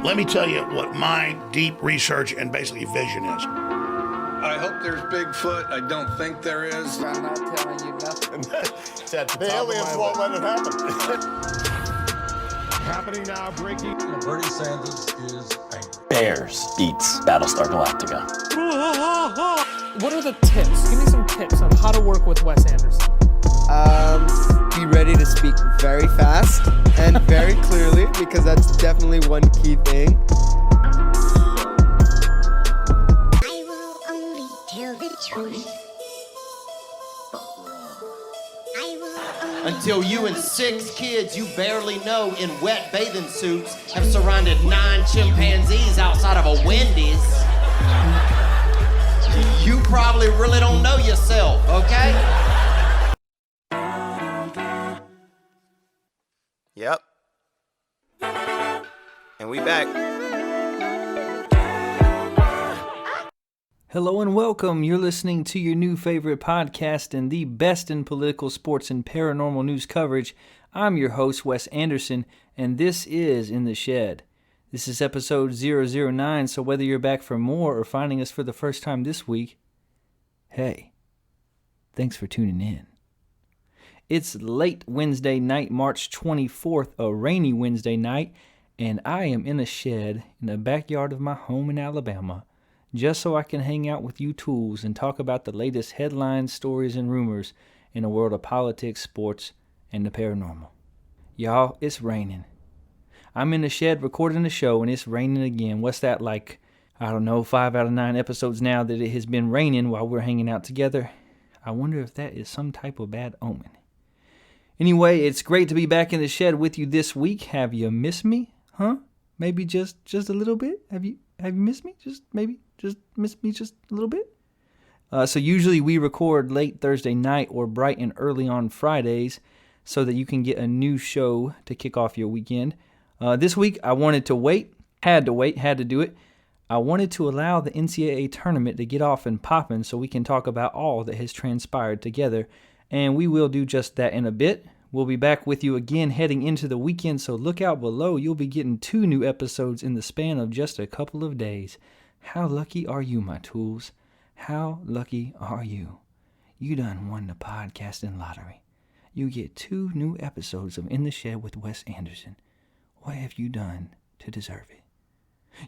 Let me tell you what my deep research and basically vision is. I hope there's Bigfoot. I don't think there is. I'm not telling you nothing. The aliens won't let it happen. Happening now, breaking. Bernie Sanders is angry. Bears beats Battlestar Galactica. What are the tips? Give me some tips on how to work with Wes Anderson. Be ready to speak very fast and very clearly, because that's definitely one key thing. I will only tell the truth. I will only Until you and 6 kids you barely know in wet bathing suits have surrounded 9 chimpanzees outside of a Wendy's. You probably really don't know yourself, okay? Yep. And we back. Hello and welcome. You're listening to your new favorite podcast and the best in political, sports, and paranormal news coverage. I'm your host, Wes Anderson, and this is In the Shed. This is episode 009, so whether you're back for more or finding us for the first time this week, hey, thanks for tuning in. It's late Wednesday night, March 24th, a rainy Wednesday night, and I am in a shed in the backyard of my home in Alabama, just so I can hang out with you tools and talk about the latest headlines, stories, and rumors in the world of politics, sports, and the paranormal. Y'all, it's raining. I'm in the shed recording the show, and it's raining again. What's that, like, 5 out of 9 episodes now that it has been raining while we're hanging out together? I wonder if that is some type of bad omen. Anyway, it's great to be back in the shed with you this week. Have you missed me? Huh? Maybe just a little bit? Have you missed me? Just missed me just a little bit? So usually we record late Thursday night or bright and early on Fridays so that you can get a new show to kick off your weekend. This week I wanted to wait, had to do it. I wanted to allow the NCAA tournament to get off and popping so we can talk about all that has transpired together. And we will do just that in a bit. We'll be back with you again heading into the weekend, so look out below. You'll be getting 2 new episodes in the span of just a couple of days. How lucky are you, my tools? How lucky are you? You done won the podcasting lottery. You get 2 new episodes of In the Shed with Wes Anderson. What have you done to deserve it?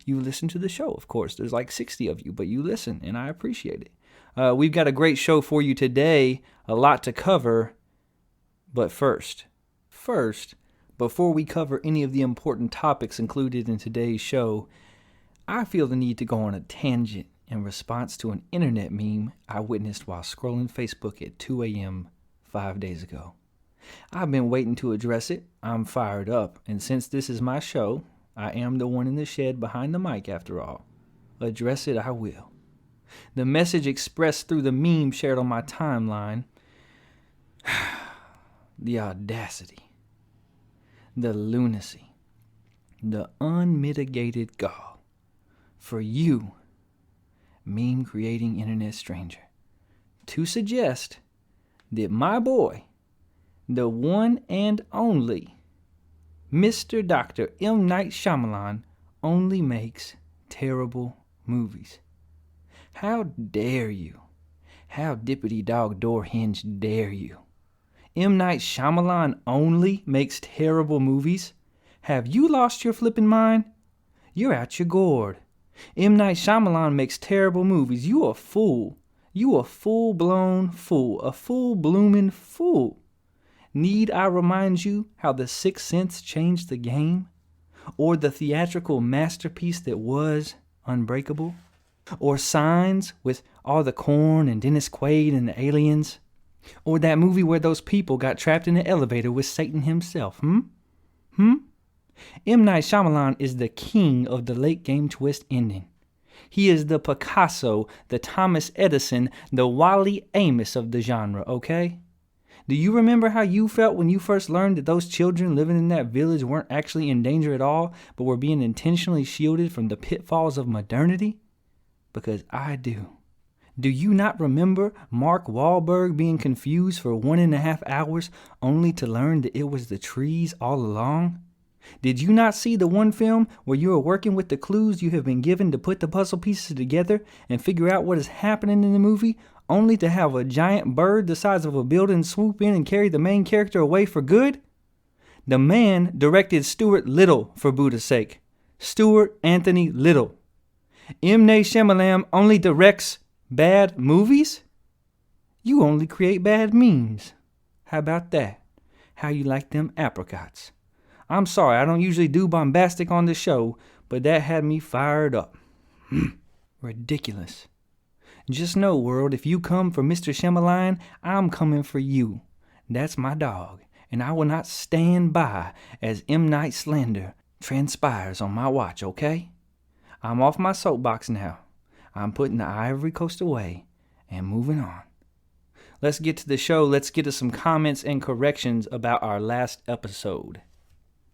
You listen to the show, of course. There's like 60 of you, but you listen, and I appreciate it. We've got a great show for you today, a lot to cover. But first, before we cover any of the important topics included in today's show, I feel the need to go on a tangent in response to an internet meme I witnessed while scrolling Facebook at 2 a.m. 5 days ago. I've been waiting to address it. I'm fired up, and since this is my show, I am the one in the shed behind the mic after all. Address it I will. The message expressed through the meme shared on my timeline, the audacity, the lunacy, the unmitigated gall for you, meme-creating internet stranger, to suggest that my boy, the one and only Mr. Dr. M. Night Shyamalan, only makes terrible movies. How dare you? How dippity-dog door hinge dare you? M. Night Shyamalan only makes terrible movies? Have you lost your flippin' mind? You're out your gourd. M. Night Shyamalan makes terrible movies. You a fool. You a full-blown fool. A full-bloomin' fool. Need I remind you how The Sixth Sense changed the game? Or the theatrical masterpiece that was Unbreakable? Or Signs with all the corn and Dennis Quaid and the aliens? Or that movie where those people got trapped in an elevator with Satan himself, M. Night Shyamalan is the king of the late game twist ending. He is the Picasso, the Thomas Edison, the Wally Amos of the genre, okay? Do you remember how you felt when you first learned that those children living in that village weren't actually in danger at all, but were being intentionally shielded from the pitfalls of modernity? Because I do. Do you not remember Mark Wahlberg being confused for 1.5 hours only to learn that it was the trees all along? Did you not see the one film where you are working with the clues you have been given to put the puzzle pieces together and figure out what is happening in the movie, only to have a giant bird the size of a building swoop in and carry the main character away for good? The man directed Stuart Little, for Buddha's sake. Stuart Anthony Little. M. Night Shyamalan only directs bad movies? You only create bad memes. How about that? How you like them apricots? I'm sorry, I don't usually do bombastic on the show, but that had me fired up. Ridiculous. Just know, world, if you come for Mr. Shyamalan, I'm coming for you. That's my dog, and I will not stand by as M. Night slander transpires on my watch, okay? I'm off my soapbox now. I'm putting the Ivory Coast away and moving on. Let's get to the show. Let's get to some comments and corrections about our last episode.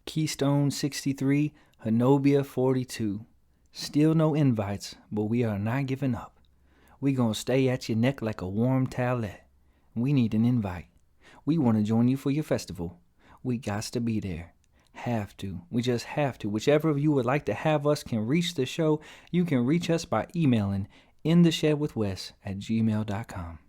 Keystone 63, Hanobia 42. Still no invites, but we are not giving up. We gonna stay at your neck like a warm towelette. We need an invite. We want to join you for your festival. We gots to be there. Have to. We just have to. Whichever of you would like to have us can reach the show. You can reach us by emailing intheshedwithwes@gmail.com.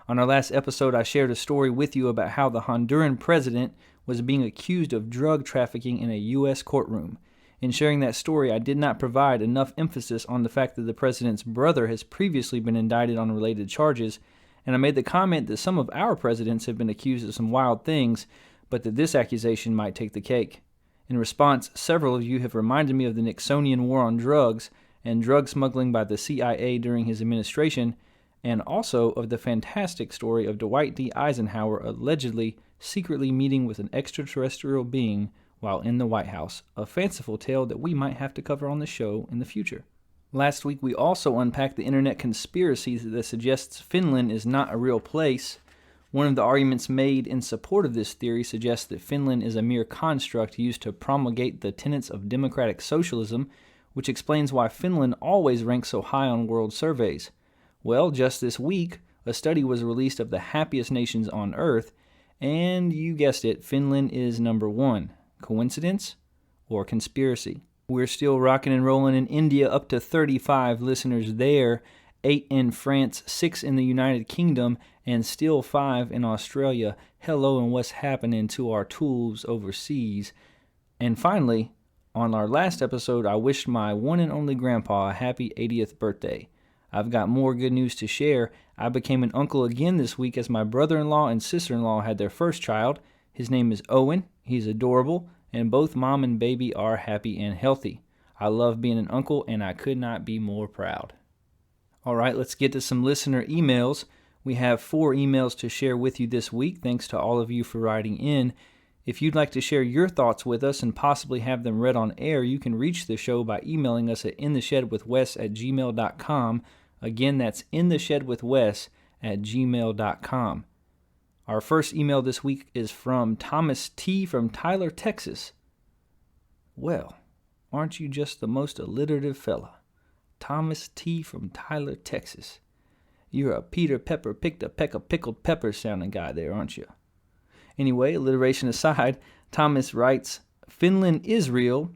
On our last episode, I shared a story with you about how the Honduran president was being accused of drug trafficking in a U.S. courtroom. In sharing that story, I did not provide enough emphasis on the fact that the president's brother has previously been indicted on related charges, and I made the comment that some of our presidents have been accused of some wild things, but that this accusation might take the cake. In response, several of you have reminded me of the Nixonian war on drugs and drug smuggling by the CIA during his administration, and also of the fantastic story of Dwight D. Eisenhower allegedly secretly meeting with an extraterrestrial being while in the White House, a fanciful tale that we might have to cover on the show in the future. Last week, we also unpacked the internet conspiracy that suggests Finland is not a real place. One of the arguments made in support of this theory suggests that Finland is a mere construct used to promulgate the tenets of democratic socialism, which explains why Finland always ranks so high on world surveys. Well, just this week, a study was released of the happiest nations on Earth, and you guessed it, Finland is number 1. Coincidence or conspiracy? We're still rocking and rolling in India, up to 35 listeners there, 8 in France, 6 in the United Kingdom, and still 5 in Australia. Hello, and what's happening to our tools overseas? And finally, on our last episode, I wished my one and only grandpa a happy 80th birthday. I've got more good news to share. I became an uncle again this week as my brother-in-law and sister-in-law had their first child. His name is Owen. He's adorable, and both mom and baby are happy and healthy. I love being an uncle, and I could not be more proud. All right, let's get to some listener emails. We have 4 emails to share with you this week. Thanks to all of you for writing in. If you'd like to share your thoughts with us and possibly have them read on air, you can reach the show by emailing us at intheshedwithwes@gmail.com. Again, that's intheshedwithwes@gmail.com. Our first email this week is from Thomas T. from Tyler, Texas. Well, aren't you just the most alliterative fella? Thomas T. from Tyler, Texas. You're a Peter Pepper picked a peck of pickled peppers sounding guy there, aren't you? Anyway, alliteration aside, Thomas writes, Finland is real.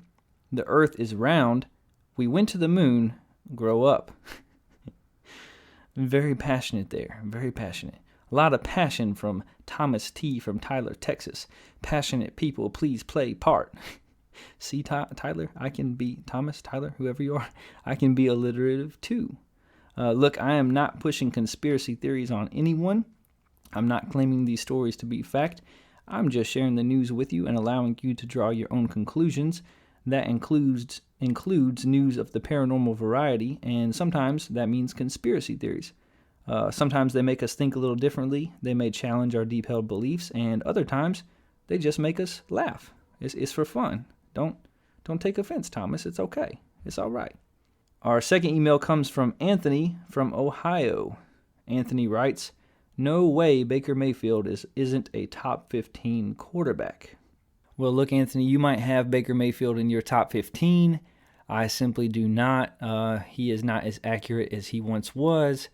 The earth is round. We went to the moon. Grow up. Very passionate there. Very passionate. A lot of passion from Thomas T. from Tyler, Texas. Passionate people, please play part. See, Tyler, I can be Thomas, Tyler, whoever you are. I can be alliterative too. Look, I am not pushing conspiracy theories on anyone. I'm not claiming these stories to be fact. I'm just sharing the news with you and allowing you to draw your own conclusions. That includes news of the paranormal variety, and sometimes that means conspiracy theories. Sometimes they make us think a little differently. They may challenge our deep-held beliefs, and other times they just make us laugh. It's for fun. Don't take offense, Thomas. It's okay. It's all right. Our second email comes from Anthony from Ohio. Anthony writes, no way Baker Mayfield isn't a top 15 quarterback. Well, look, Anthony, you might have Baker Mayfield in your top 15. I simply do not. He is not as accurate as he once was.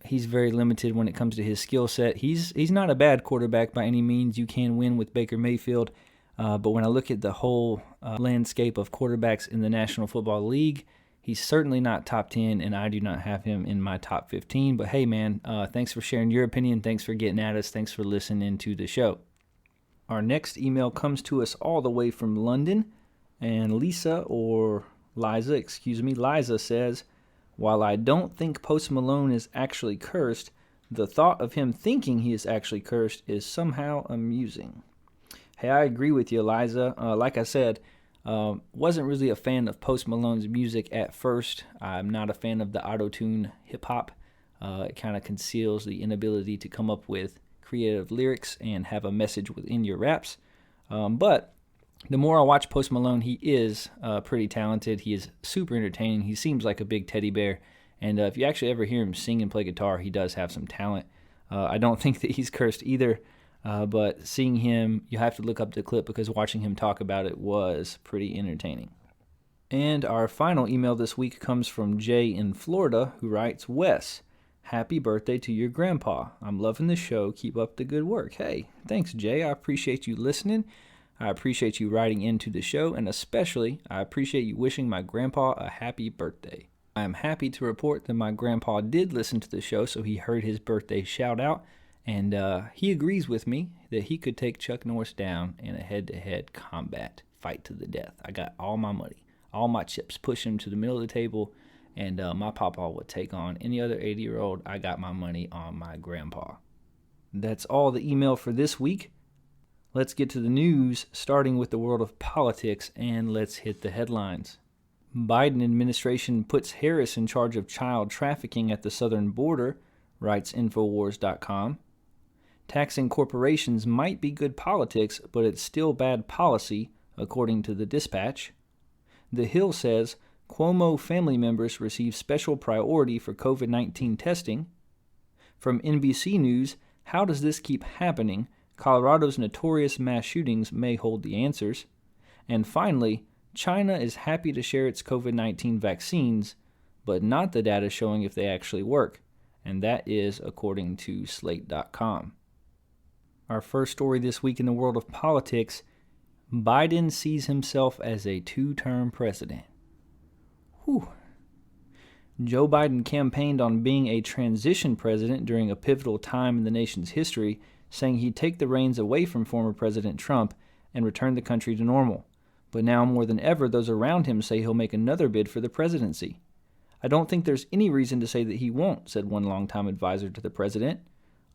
He's very limited when it comes to his skill set. He's not a bad quarterback by any means. You can win with Baker Mayfield. But when I look at the whole landscape of quarterbacks in the National Football League, he's certainly not top 10, and I do not have him in my top 15. But hey, man, thanks for sharing your opinion. Thanks for getting at us. Thanks for listening to the show. Our next email comes to us all the way from London, and Liza says, while I don't think Post Malone is actually cursed, the thought of him thinking he is actually cursed is somehow amusing. Hey, I agree with you, Liza. Like I said, wasn't really a fan of Post Malone's music at first. I'm not a fan of the auto-tune hip-hop. It kind of conceals the inability to come up with creative lyrics and have a message within your raps. But the more I watch Post Malone, he is pretty talented. He is super entertaining. He seems like a big teddy bear. And if you actually ever hear him sing and play guitar, he does have some talent. I don't think that he's cursed either. But seeing him, you have to look up the clip because watching him talk about it was pretty entertaining. And our final email this week comes from Jay in Florida, who writes, Wes, happy birthday to your grandpa. I'm loving the show. Keep up the good work. Hey, thanks, Jay. I appreciate you listening. I appreciate you writing into the show, and especially, I appreciate you wishing my grandpa a happy birthday. I am happy to report that my grandpa did listen to the show, so he heard his birthday shout out, and he agrees with me that he could take Chuck Norris down in a head-to-head combat fight to the death. I got all my money, all my chips, push him to the middle of the table, and my papa would take on any other 80-year-old. I got my money on my grandpa. That's all the email for this week. Let's get to the news, starting with the world of politics, and let's hit the headlines. Biden administration puts Harris in charge of child trafficking at the southern border, writes Infowars.com. Taxing corporations might be good politics, but it's still bad policy, according to the Dispatch. The Hill says Cuomo family members receive special priority for COVID-19 testing. From NBC News, how does this keep happening? Colorado's notorious mass shootings may hold the answers. And finally, China is happy to share its COVID-19 vaccines, but not the data showing if they actually work. And that is according to Slate.com. Our first story this week in the world of politics, Biden sees himself as a two-term president. Whew. Joe Biden campaigned on being a transition president during a pivotal time in the nation's history, saying he'd take the reins away from former President Trump and return the country to normal. But now more than ever, those around him say he'll make another bid for the presidency. I don't think there's any reason to say that he won't, said one longtime advisor to the president.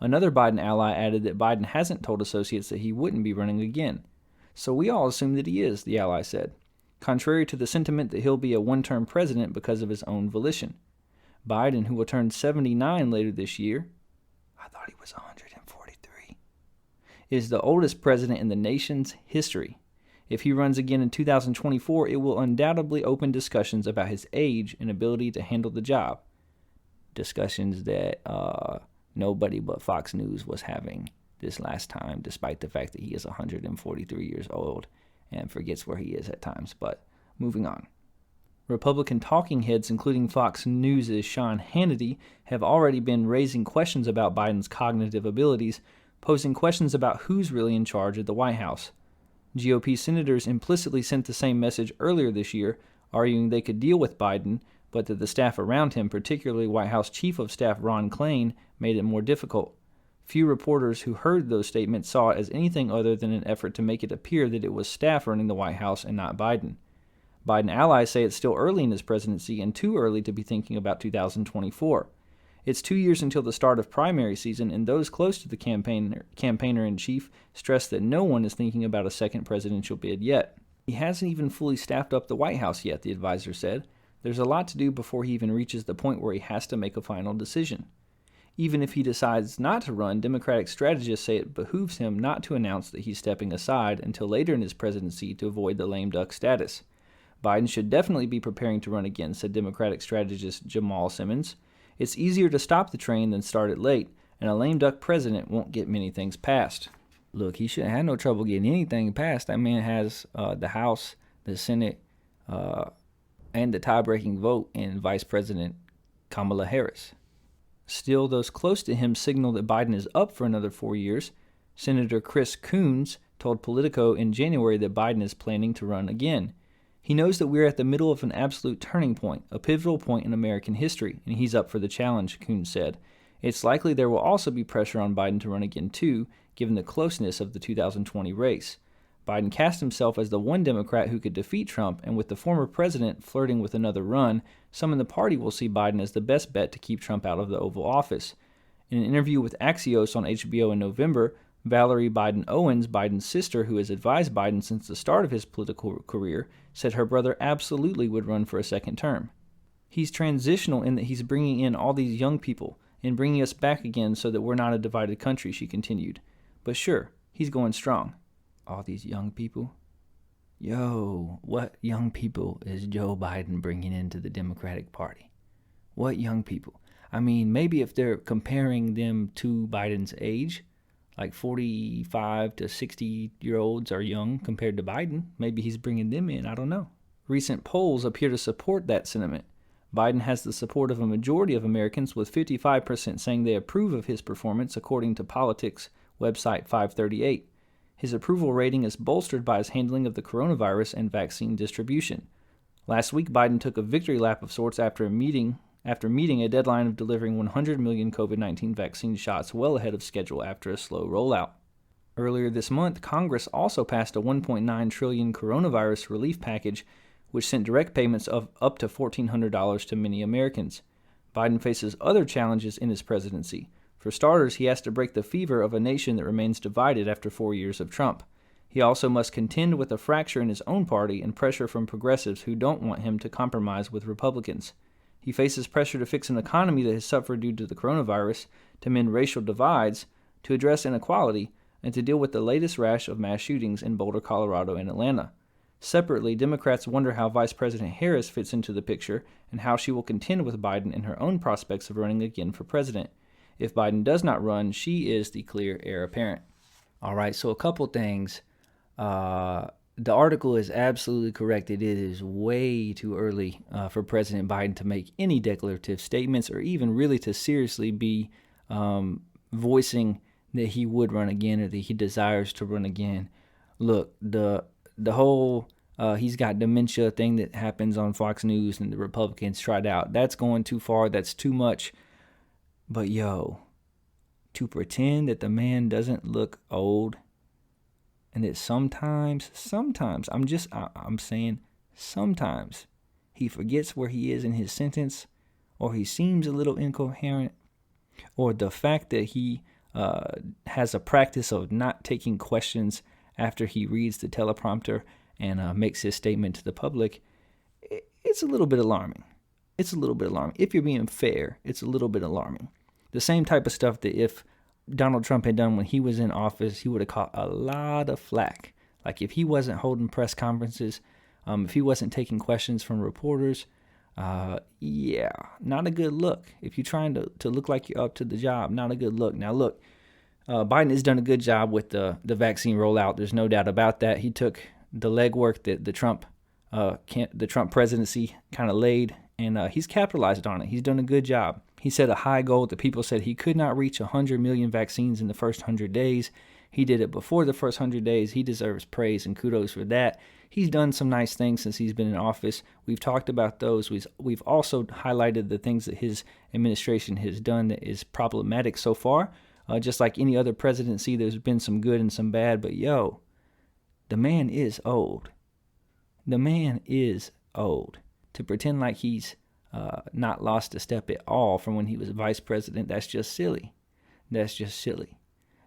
Another Biden ally added that Biden hasn't told associates that he wouldn't be running again. So we all assume that he is, the ally said, contrary to the sentiment that he'll be a one-term president because of his own volition. Biden, who will turn 79 later this year, I thought he was 143, is the oldest president in the nation's history. If he runs again in 2024, it will undoubtedly open discussions about his age and ability to handle the job. Discussions that nobody but Fox News was having this last time, despite the fact that he is 143 years old and forgets where he is at times. But moving on. Republican talking heads, including Fox News' Sean Hannity, have already been raising questions about Biden's cognitive abilities, posing questions about who's really in charge of the White House. GOP senators implicitly sent the same message earlier this year, arguing they could deal with Biden, but that the staff around him, particularly White House Chief of Staff Ron Klain, made it more difficult. Few reporters who heard those statements saw it as anything other than an effort to make it appear that it was staff running the White House and not Biden. Biden allies say it's still early in his presidency and too early to be thinking about 2024. It's 2 years until the start of primary season, and those close to the campaigner-in-chief stress that no one is thinking about a second presidential bid yet. He hasn't even fully staffed up the White House yet, the advisor said. There's a lot to do before he even reaches the point where he has to make a final decision. Even if he decides not to run, Democratic strategists say it behooves him not to announce that he's stepping aside until later in his presidency to avoid the lame duck status. Biden should definitely be preparing to run again, said Democratic strategist Jamal Simmons. It's easier to stop the train than start it late, and a lame duck president won't get many things passed. Look, he shouldn't have no trouble getting anything passed. That man has the House, the Senate, and the tie-breaking vote in Vice President Kamala Harris. Still, those close to him signal that Biden is up for another 4 years. Senator Chris Coons told Politico in January that Biden is planning to run again. He knows that we're at the middle of an absolute turning point, a pivotal point in American history, and he's up for the challenge, Coons said. It's likely there will also be pressure on Biden to run again too, given the closeness of the 2020 race. Biden cast himself as the one Democrat who could defeat Trump, and with the former president flirting with another run, some in the party will see Biden as the best bet to keep Trump out of the Oval Office. In an interview with Axios on HBO in November, Valerie Biden Owens, Biden's sister, who has advised Biden since the start of his political career, said her brother absolutely would run for a second term. He's transitional in that he's bringing in all these young people and bringing us back again so that we're not a divided country, she continued. But sure, he's going strong. All these young people? Yo, what young people is Joe Biden bringing into the Democratic Party? What young people? I mean, maybe if they're comparing them to Biden's age, like 45 to 60-year-olds are young compared to Biden. Maybe he's bringing them in. I don't know. Recent polls appear to support that sentiment. Biden has the support of a majority of Americans, with 55% saying they approve of his performance, according to Politics website 538. His approval rating is bolstered by his handling of the coronavirus and vaccine distribution. Last week, Biden took a victory lap of sorts after meeting a deadline of delivering 100 million COVID-19 vaccine shots well ahead of schedule after a slow rollout. Earlier this month, Congress also passed a $1.9 trillion coronavirus relief package, which sent direct payments of up to $1,400 to many Americans. Biden faces other challenges in his presidency. For starters, he has to break the fever of a nation that remains divided after 4 years of Trump. He also must contend with a fracture in his own party and pressure from progressives who don't want him to compromise with Republicans. He faces pressure to fix an economy that has suffered due to the coronavirus, to mend racial divides, to address inequality, and to deal with the latest rash of mass shootings in Boulder, Colorado, and Atlanta. Separately, Democrats wonder how Vice President Harris fits into the picture and how she will contend with Biden in her own prospects of running again for president. If Biden does not run, she is the clear heir apparent. All right, so a couple things. The article is absolutely correct. It is way too early for President Biden to make any declarative statements or even really to seriously be voicing that he would run again or that he desires to run again. Look, the whole he's got dementia thing that happens on Fox News and the Republicans tried out, that's going too far. That's too much. But yo, to pretend that the man doesn't look old and that sometimes, I'm saying sometimes he forgets where he is in his sentence, or he seems a little incoherent, or the fact that he has a practice of not taking questions after he reads the teleprompter and makes his statement to the public, it's a little bit alarming. It's a little bit alarming. If you're being fair, it's a little bit alarming. The same type of stuff that if Donald Trump had done when he was in office, he would have caught a lot of flack. Like if he wasn't holding press conferences, if he wasn't taking questions from reporters, not a good look. If you're trying to look like you're up to the job, not a good look. Now look, Biden has done a good job with the vaccine rollout. There's no doubt about that. He took the legwork that the Trump presidency kind of laid, and he's capitalized on it. He's done a good job. He set a high goal that people said he could not reach 100 million vaccines in the first 100 days. He did it before the first 100 days. He deserves praise and kudos for that. He's done some nice things since he's been in office. We've talked about those. We've also highlighted the things that his administration has done that is problematic so far. Just like any other presidency, there's been some good and some bad. But yo, the man is old. The man is old. To pretend like he's not lost a step at all from when he was vice president, that's just silly. That's just silly.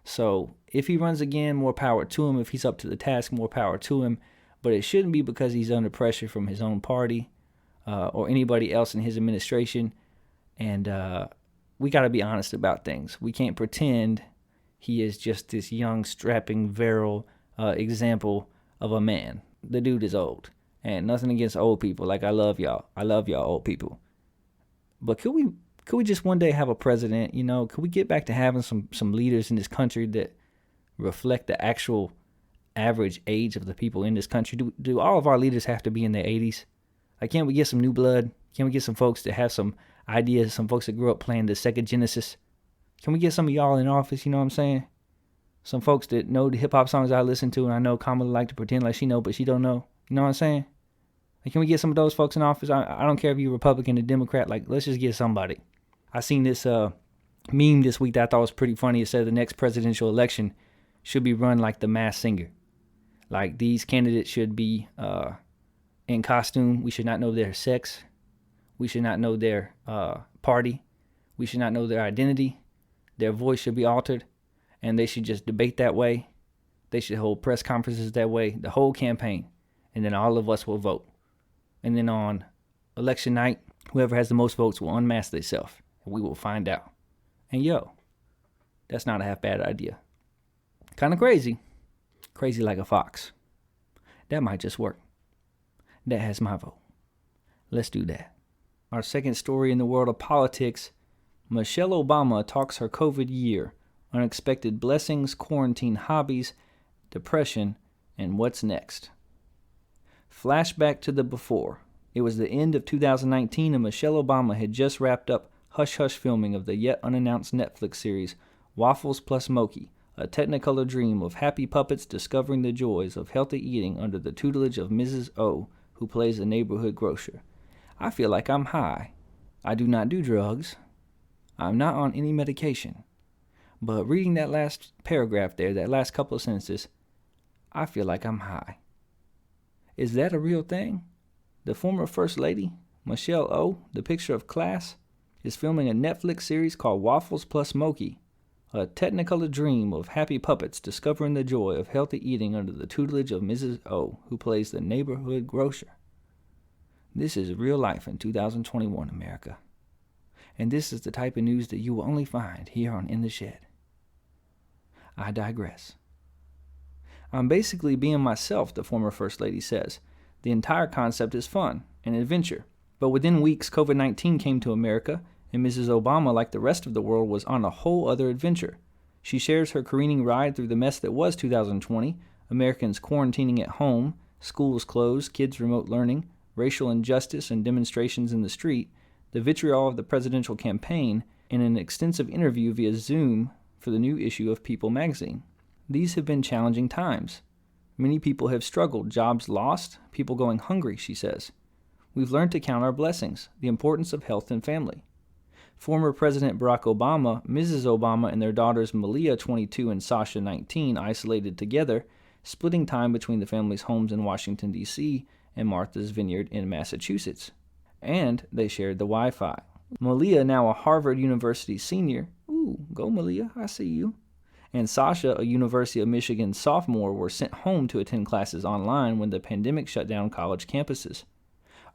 So if he runs again, more power to him. If he's up to the task, more power to him. But it shouldn't be because he's under pressure from his own party or anybody else in his administration. And we got to be honest about things. We can't pretend he is just this young, strapping, virile example of a man. The dude is old. And nothing against old people. Like, I love y'all. I love y'all old people. But could we just one day have a president, could we get back to having some leaders in this country that reflect the actual average age of the people in this country? Do all of our leaders have to be in their 80s? Like, can't we get some new blood? Can we get some folks that have some ideas, some folks that grew up playing the Sega Genesis? Can we get some of y'all in office, you know what I'm saying? Some folks that know the hip-hop songs I listen to, and I know Kamala like to pretend like she know, but she don't know. You know what I'm saying? Like, can we get some of those folks in office? I don't care if you're Republican or Democrat. Like, let's just get somebody. I seen this meme this week that I thought was pretty funny. It said the next presidential election should be run like The Masked Singer. Like, these candidates should be in costume. We should not know their sex. We should not know their party. We should not know their identity. Their voice should be altered. And they should just debate that way. They should hold press conferences that way, the whole campaign. And then all of us will vote. And then on election night, whoever has the most votes will unmask themselves. And we will find out. And yo, that's not a half bad idea. Kind of crazy. Crazy like a fox. That might just work. That has my vote. Let's do that. Our second story in the world of politics. Michelle Obama talks her COVID year. Unexpected blessings, quarantine hobbies, depression, and what's next. Flashback to the before. It was the end of 2019 and Michelle Obama had just wrapped up hush-hush filming of the yet unannounced Netflix series Waffles Plus Moki, a technicolor dream of happy puppets discovering the joys of healthy eating under the tutelage of Mrs. O, who plays a neighborhood grocer. I feel like I'm high. I do not do drugs. I'm not on any medication. But reading that last paragraph there, that last couple of sentences, I feel like I'm high. Is that a real thing? The former First Lady, Michelle O, the picture of class, is filming a Netflix series called Waffles Plus Moki, a technicolor dream of happy puppets discovering the joy of healthy eating under the tutelage of Mrs. O, who plays the neighborhood grocer. This is real life in 2021 America. And this is the type of news that you will only find here on In the Shed. I digress. I'm basically being myself, the former First Lady says. The entire concept is fun, an adventure. But within weeks, COVID-19 came to America, and Mrs. Obama, like the rest of the world, was on a whole other adventure. She shares her careening ride through the mess that was 2020, Americans quarantining at home, schools closed, kids remote learning, racial injustice and demonstrations in the street, the vitriol of the presidential campaign, and an extensive interview via Zoom for the new issue of People magazine. These have been challenging times. Many people have struggled, jobs lost, people going hungry, she says. We've learned to count our blessings, the importance of health and family. Former President Barack Obama, Mrs. Obama, and their daughters Malia, 22, and Sasha, 19, isolated together, splitting time between the family's homes in Washington, D.C., and Martha's Vineyard in Massachusetts. And they shared the Wi-Fi. Malia, now a Harvard University senior, ooh, go Malia, I see you, and Sasha, a University of Michigan sophomore, were sent home to attend classes online when the pandemic shut down college campuses.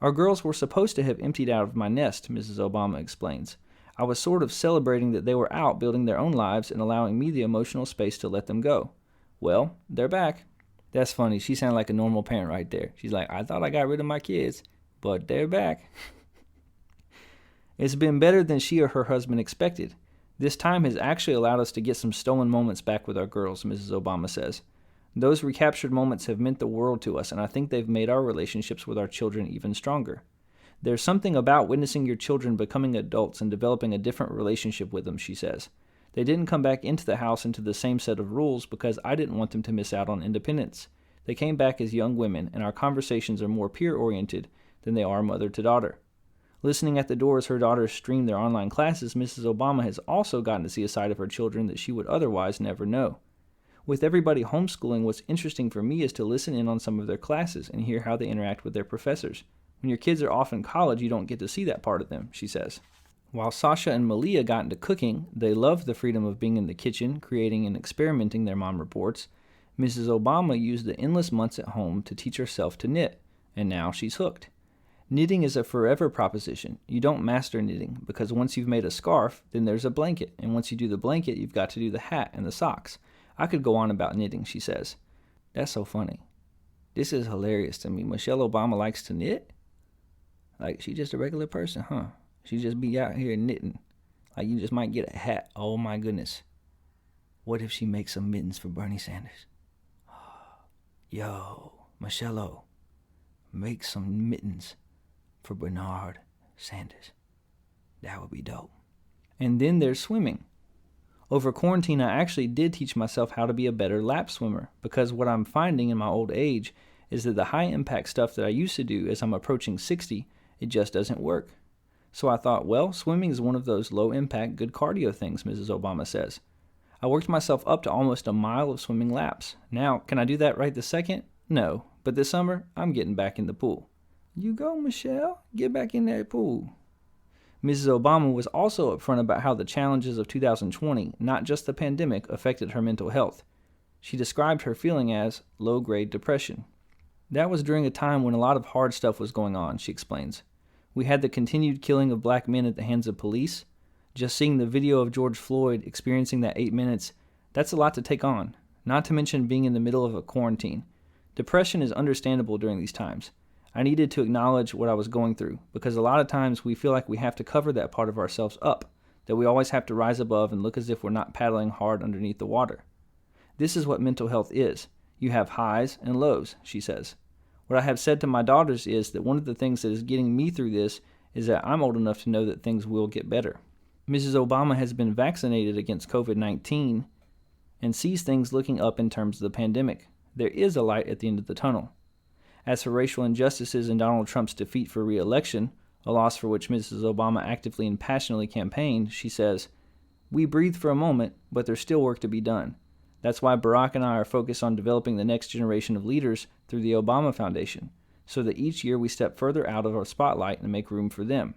Our girls were supposed to have emptied out of my nest, Mrs. Obama explains. I was sort of celebrating that they were out building their own lives and allowing me the emotional space to let them go. Well, they're back. That's funny. She sounded like a normal parent right there. She's like, I thought I got rid of my kids, but they're back. It's been better than she or her husband expected. This time has actually allowed us to get some stolen moments back with our girls, Mrs. Obama says. Those recaptured moments have meant the world to us, and I think they've made our relationships with our children even stronger. There's something about witnessing your children becoming adults and developing a different relationship with them, she says. They didn't come back into the house into the same set of rules because I didn't want them to miss out on independence. They came back as young women, and our conversations are more peer-oriented than they are mother to daughter. Listening at the door as her daughters stream their online classes, Mrs. Obama has also gotten to see a side of her children that she would otherwise never know. With everybody homeschooling, what's interesting for me is to listen in on some of their classes and hear how they interact with their professors. When your kids are off in college, you don't get to see that part of them, she says. While Sasha and Malia got into cooking, they loved the freedom of being in the kitchen, creating and experimenting, their mom reports. Mrs. Obama used the endless months at home to teach herself to knit, and now she's hooked. Knitting is a forever proposition. You don't master knitting, because once you've made a scarf, then there's a blanket, and once you do the blanket, you've got to do the hat and the socks. I could go on about knitting, she says. That's so funny. This is hilarious to me. Michelle Obama likes to knit? Like, she's just a regular person, huh? She just be out here knitting. Like, you just might get a hat. Oh, my goodness. What if she makes some mittens for Bernie Sanders? Yo, Michelle O, make some mittens for Bernard Sanders. That would be dope. And then there's swimming. Over quarantine, I actually did teach myself how to be a better lap swimmer, because what I'm finding in my old age is that the high impact stuff that I used to do as I'm approaching 60, it just doesn't work. So I thought, well, swimming is one of those low impact, good cardio things, Mrs. Obama says. I worked myself up to almost a mile of swimming laps. Now, can I do that right this second? No, but this summer, I'm getting back in the pool. You go, Michelle. Get back in that pool. Mrs. Obama was also upfront about how the challenges of 2020, not just the pandemic, affected her mental health. She described her feeling as low-grade depression. That was during a time when a lot of hard stuff was going on, she explains. We had the continued killing of black men at the hands of police. Just seeing the video of George Floyd experiencing that 8 minutes, that's a lot to take on, not to mention being in the middle of a quarantine. Depression is understandable during these times. I needed to acknowledge what I was going through, because a lot of times we feel like we have to cover that part of ourselves up, that we always have to rise above and look as if we're not paddling hard underneath the water. This is what mental health is. You have highs and lows, she says. What I have said to my daughters is that one of the things that is getting me through this is that I'm old enough to know that things will get better. Mrs. Obama has been vaccinated against COVID-19 and sees things looking up in terms of the pandemic. There is a light at the end of the tunnel. As for racial injustices and Donald Trump's defeat for re-election, a loss for which Mrs. Obama actively and passionately campaigned, she says, "We breathed for a moment, but there's still work to be done. That's why Barack and I are focused on developing the next generation of leaders through the Obama Foundation, so that each year we step further out of our spotlight and make room for them.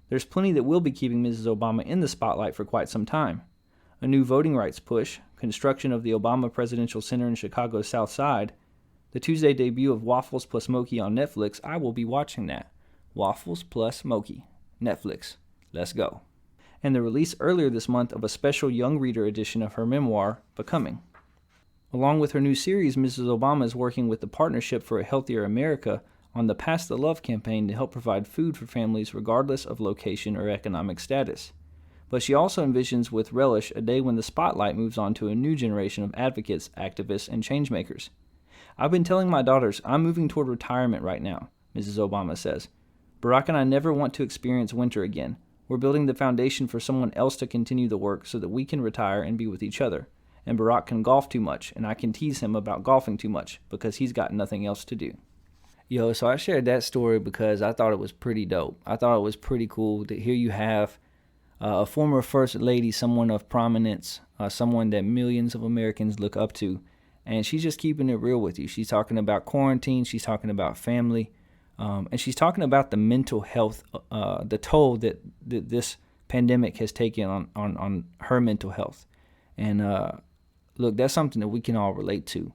There's plenty that will be keeping Mrs. Obama in the spotlight for quite some time. A new voting rights push, construction of the Obama Presidential Center in Chicago's South Side, the Tuesday debut of Waffles plus Moki on Netflix. I will be watching that. Waffles plus Moki. Netflix. Let's go." And the release earlier this month of a special young reader edition of her memoir, Becoming. Along with her new series, Mrs. Obama is working with the Partnership for a Healthier America on the Pass the Love campaign to help provide food for families regardless of location or economic status. But she also envisions with relish a day when the spotlight moves on to a new generation of advocates, activists, and changemakers. "I've been telling my daughters I'm moving toward retirement right now," Mrs. Obama says. "Barack and I never want to experience winter again. We're building the foundation for someone else to continue the work so that we can retire and be with each other. And Barack can golf too much, and I can tease him about golfing too much because he's got nothing else to do." Yo, so I shared that story because I thought it was pretty dope. I thought it was pretty cool that here you have a former first lady, someone of prominence, someone that millions of Americans look up to, and she's just keeping it real with you. She's talking about quarantine, she's talking about family, and she's talking about the mental health, the toll that this pandemic has taken on her mental health. And look, that's something that we can all relate to.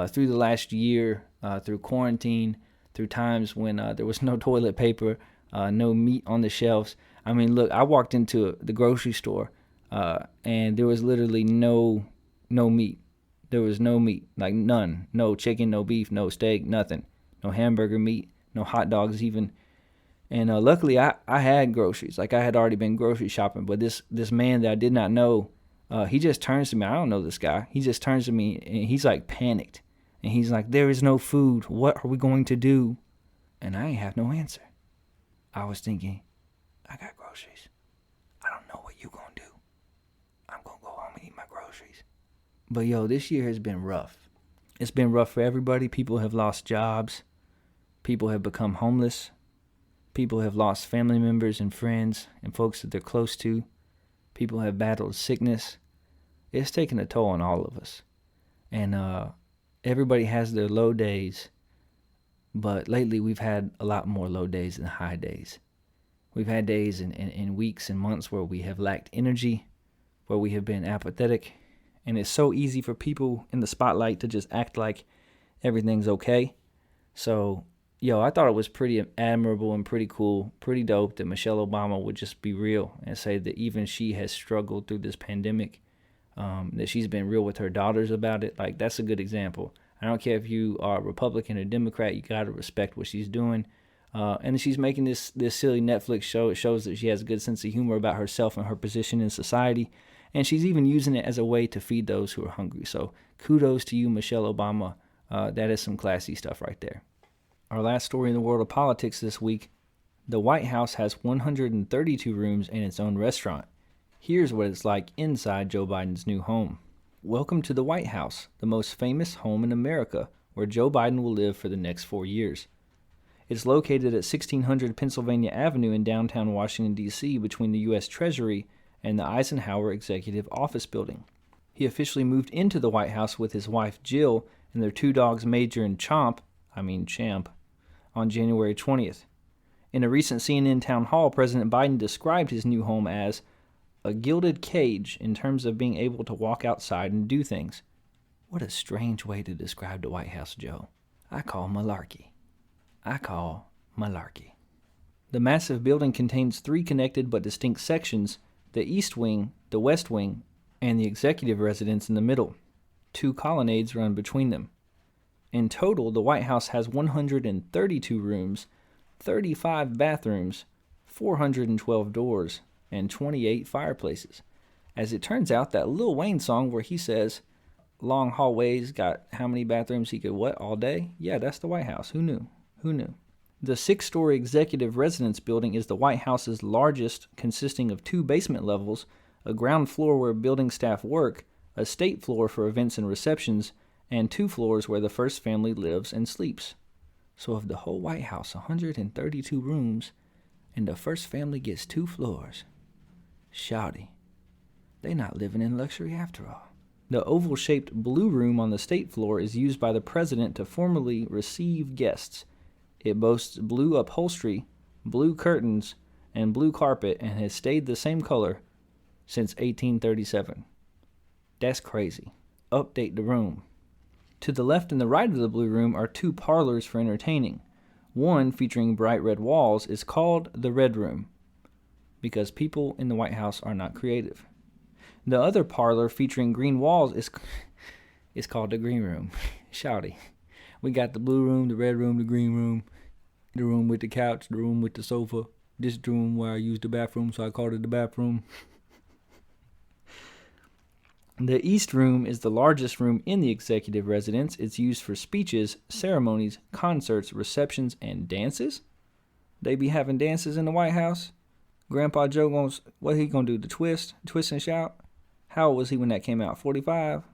Through the last year, through quarantine, through times when there was no toilet paper, no meat on the shelves. I mean, look, I walked into the grocery store and there was literally no meat. There was no meat, like none. No chicken, no beef, no steak, nothing. No hamburger meat, no hot dogs even. And luckily, I had groceries. Like, I had already been grocery shopping. But this man that I did not know, he just turns to me. I don't know this guy. He just turns to me, and he's, like, panicked. And he's like, "There is no food. What are we going to do?" And I ain't have no answer. I was thinking, I got groceries. I don't know what you gonna do. I'm gonna go home and eat my groceries. But, yo, this year has been rough. It's been rough for everybody. People have lost jobs. People have become homeless. People have lost family members and friends and folks that they're close to. People have battled sickness. It's taken a toll on all of us. And everybody has their low days. But lately we've had a lot more low days than high days. We've had days and weeks and months where we have lacked energy, where we have been apathetic. And it's so easy for people in the spotlight to just act like everything's okay. So, yo, I thought it was pretty admirable and pretty cool, pretty dope that Michelle Obama would just be real and say that even she has struggled through this pandemic, that she's been real with her daughters about it. Like, that's a good example. I don't care if you are Republican or Democrat, you got to respect what she's doing. And she's making this silly Netflix show. It shows that she has a good sense of humor about herself and her position in society. And she's even using it as a way to feed those who are hungry. So kudos to you, Michelle Obama. That is some classy stuff right there. Our last story in the world of politics this week. The White House has 132 rooms and its own restaurant. Here's what it's like inside Joe Biden's new home. Welcome to the White House, the most famous home in America, where Joe Biden will live for the next 4 years. It's located at 1600 Pennsylvania Avenue in downtown Washington, D.C., between the U.S. Treasury and the Eisenhower Executive Office Building. He officially moved into the White House with his wife Jill and their 2 dogs Major and Champ, on January 20th. In a recent CNN town hall, President Biden described his new home as a gilded cage in terms of being able to walk outside and do things. What a strange way to describe the White House, Joe. I call malarkey. The massive building contains 3 connected but distinct sections, the East Wing, the West Wing, and the executive residence in the middle. 2 colonnades run between them. In total, the White House has 132 rooms, 35 bathrooms, 412 doors, and 28 fireplaces. As it turns out, that Lil Wayne song where he says, long hallways got how many bathrooms he could what all day? Yeah, that's the White House. Who knew? The 6-story executive residence building is the White House's largest, consisting of 2 basement levels, a ground floor where building staff work, a state floor for events and receptions, and 2 floors where the first family lives and sleeps. So of the whole White House, 132 rooms, and the first family gets 2 floors. Shawty, they not living in luxury after all. The oval-shaped blue room on the state floor is used by the president to formally receive guests. It boasts blue upholstery, blue curtains, and blue carpet, and has stayed the same color since 1837. That's crazy. Update the room. To the left and the right of the blue room are 2 parlors for entertaining. One, featuring bright red walls, is called the Red Room, because people in the White House are not creative. The other parlor, featuring green walls, is called the Green Room. Shouty. We got the blue room, the red room, the green room, the room with the couch, the room with the sofa. This room where I use the bathroom, so I called it the bathroom. The East Room is the largest room in the executive residence. It's used for speeches, ceremonies, concerts, receptions, and dances. They be having dances in the White House. Grandpa Joe what he gonna do? The twist and shout? How old was he when that came out? 45?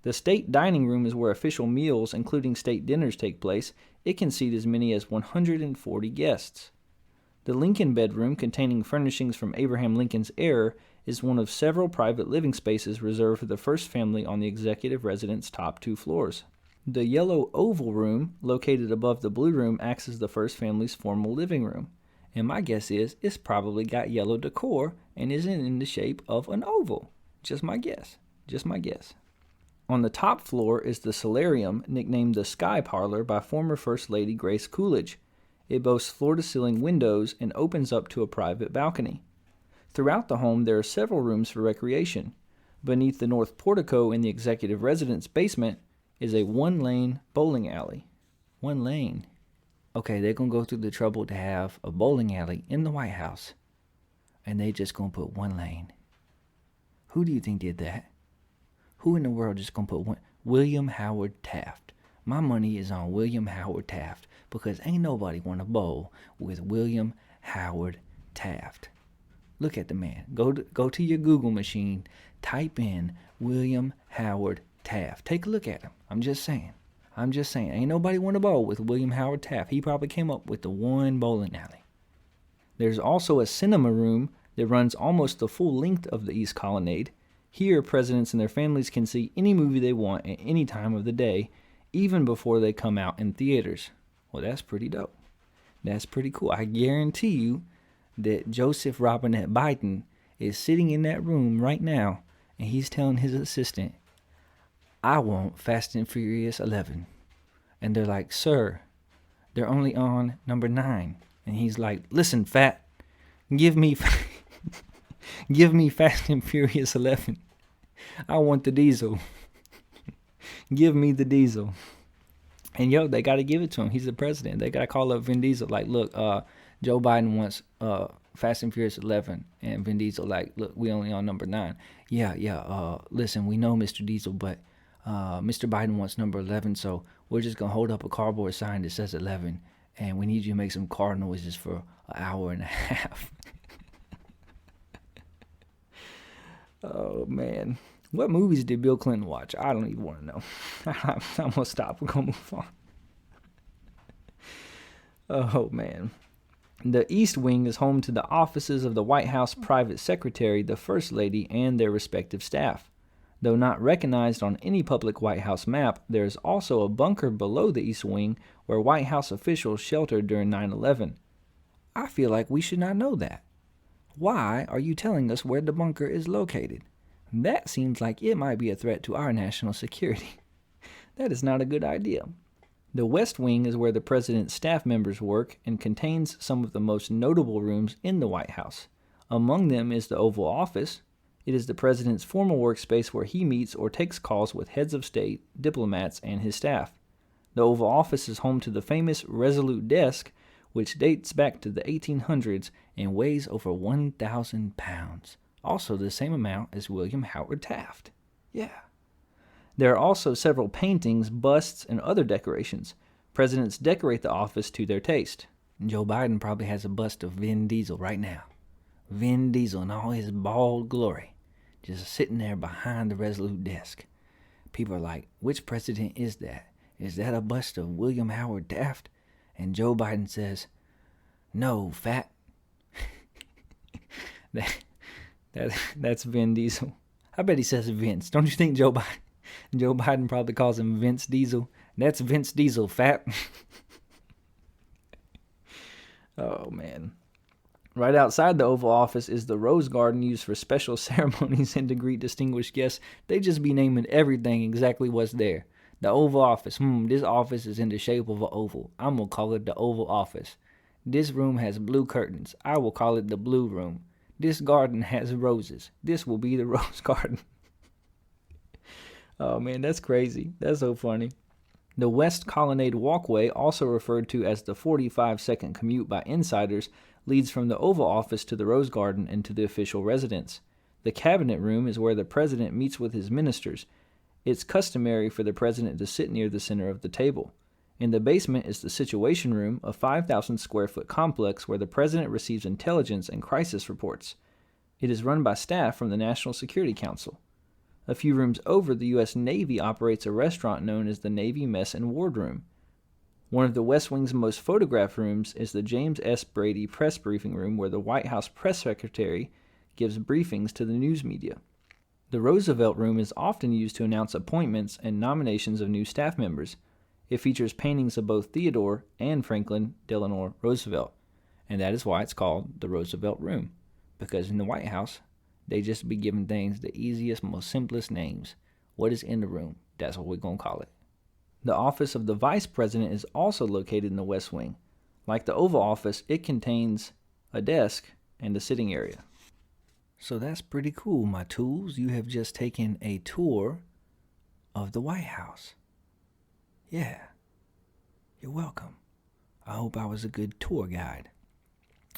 The state dining room is where official meals, including state dinners, take place. It can seat as many as 140 guests. The Lincoln bedroom, containing furnishings from Abraham Lincoln's heir, is one of several private living spaces reserved for the first family on the executive residence top 2 floors. The yellow oval room, located above the blue room, acts as the first family's formal living room. And my guess is it's probably got yellow decor and isn't in the shape of an oval. Just my guess. On the top floor is the solarium, nicknamed the Sky Parlor by former First Lady Grace Coolidge. It boasts floor-to-ceiling windows and opens up to a private balcony. Throughout the home, there are several rooms for recreation. Beneath the north portico in the executive residence basement is a 1-lane bowling alley. 1 lane. Okay, they're going to go through the trouble to have a bowling alley in the White House, and they just going to put 1 lane. Who do you think did that? Who in the world just going to put 1? William Howard Taft. My money is on William Howard Taft, because ain't nobody want to bowl with William Howard Taft. Look at the man. Go to your Google machine, type in William Howard Taft. Take a look at him. I'm just saying. Ain't nobody want to bowl with William Howard Taft. He probably came up with the 1 bowling alley. There's also a cinema room that runs almost the full length of the East Colonnade. Here, presidents and their families can see any movie they want at any time of the day, even before they come out in theaters. Well, that's pretty dope. That's pretty cool. I guarantee you that Joseph Robinette Biden is sitting in that room right now, and he's telling his assistant, I want Fast and Furious 11. And they're like, sir, they're only on number 9. And he's like, listen, fat, give me Fast and Furious 11. I want the diesel. Give me the diesel. And they got to give it to him. He's the president. They got to call up Vin Diesel. Like, look, Joe Biden wants Fast and Furious 11. And Vin Diesel, like, look, we only on number 9. Listen, we know Mr. Diesel, but Mr. Biden wants number 11, so we're just going to hold up a cardboard sign that says 11, and we need you to make some car noises for an hour and a half. Oh, man. What movies did Bill Clinton watch? I don't even want to know. I'm going to stop. We're going to move on. Oh, man. The East Wing is home to the offices of the White House Private Secretary, the First Lady, and their respective staff. Though not recognized on any public White House map, there is also a bunker below the East Wing where White House officials sheltered during 9/11. I feel like we should not know that. Why are you telling us where the bunker is located? That seems like it might be a threat to our national security. That is not a good idea. The West Wing is where the president's staff members work and contains some of the most notable rooms in the White House. Among them is the Oval Office. It is the president's formal workspace where he meets or takes calls with heads of state, diplomats, and his staff. The Oval Office is home to the famous Resolute Desk, which dates back to the 1800s and weighs over 1,000 pounds. Also the same amount as William Howard Taft. Yeah. There are also several paintings, busts, and other decorations. Presidents decorate the office to their taste. Joe Biden probably has a bust of Vin Diesel right now. Vin Diesel in all his bald glory, just sitting there behind the Resolute Desk. People are like, which president is that? Is that a bust of William Howard Taft? And Joe Biden says, no, fat. That's Vin Diesel. I bet he says Vince. Don't you think Joe Biden probably calls him Vince Diesel? That's Vince Diesel, fat. Oh, man. Right outside the Oval Office is the Rose Garden used for special ceremonies and to greet distinguished guests. They just be naming everything exactly what's there. The Oval Office. This office is in the shape of an oval. I'm going to call it the Oval Office. This room has blue curtains. I will call it the Blue Room. This garden has roses. This will be the Rose Garden. Oh, man, that's crazy. That's so funny. The West Colonnade Walkway, also referred to as the 45-second commute by insiders, leads from the Oval Office to the Rose Garden and to the official residence. The Cabinet Room is where the president meets with his ministers. It's customary for the president to sit near the center of the table. In the basement is the Situation Room, a 5,000 square foot complex where the president receives intelligence and crisis reports. It is run by staff from the National Security Council. A few rooms over, the U.S. Navy operates a restaurant known as the Navy Mess and Wardroom. One of the West Wing's most photographed rooms is the James S. Brady Press Briefing Room, where the White House press secretary gives briefings to the news media. The Roosevelt Room is often used to announce appointments and nominations of new staff members. It features paintings of both Theodore and Franklin Delano Roosevelt, and that is why it's called the Roosevelt Room, because in the White House, they just be giving things the easiest, most simplest names. What is in the room? That's what we're going to call it. The office of the Vice President is also located in the West Wing. Like the Oval Office, it contains a desk and a sitting area. So that's pretty cool, my tools. You have just taken a tour of the White House. Yeah, you're welcome. I hope I was a good tour guide.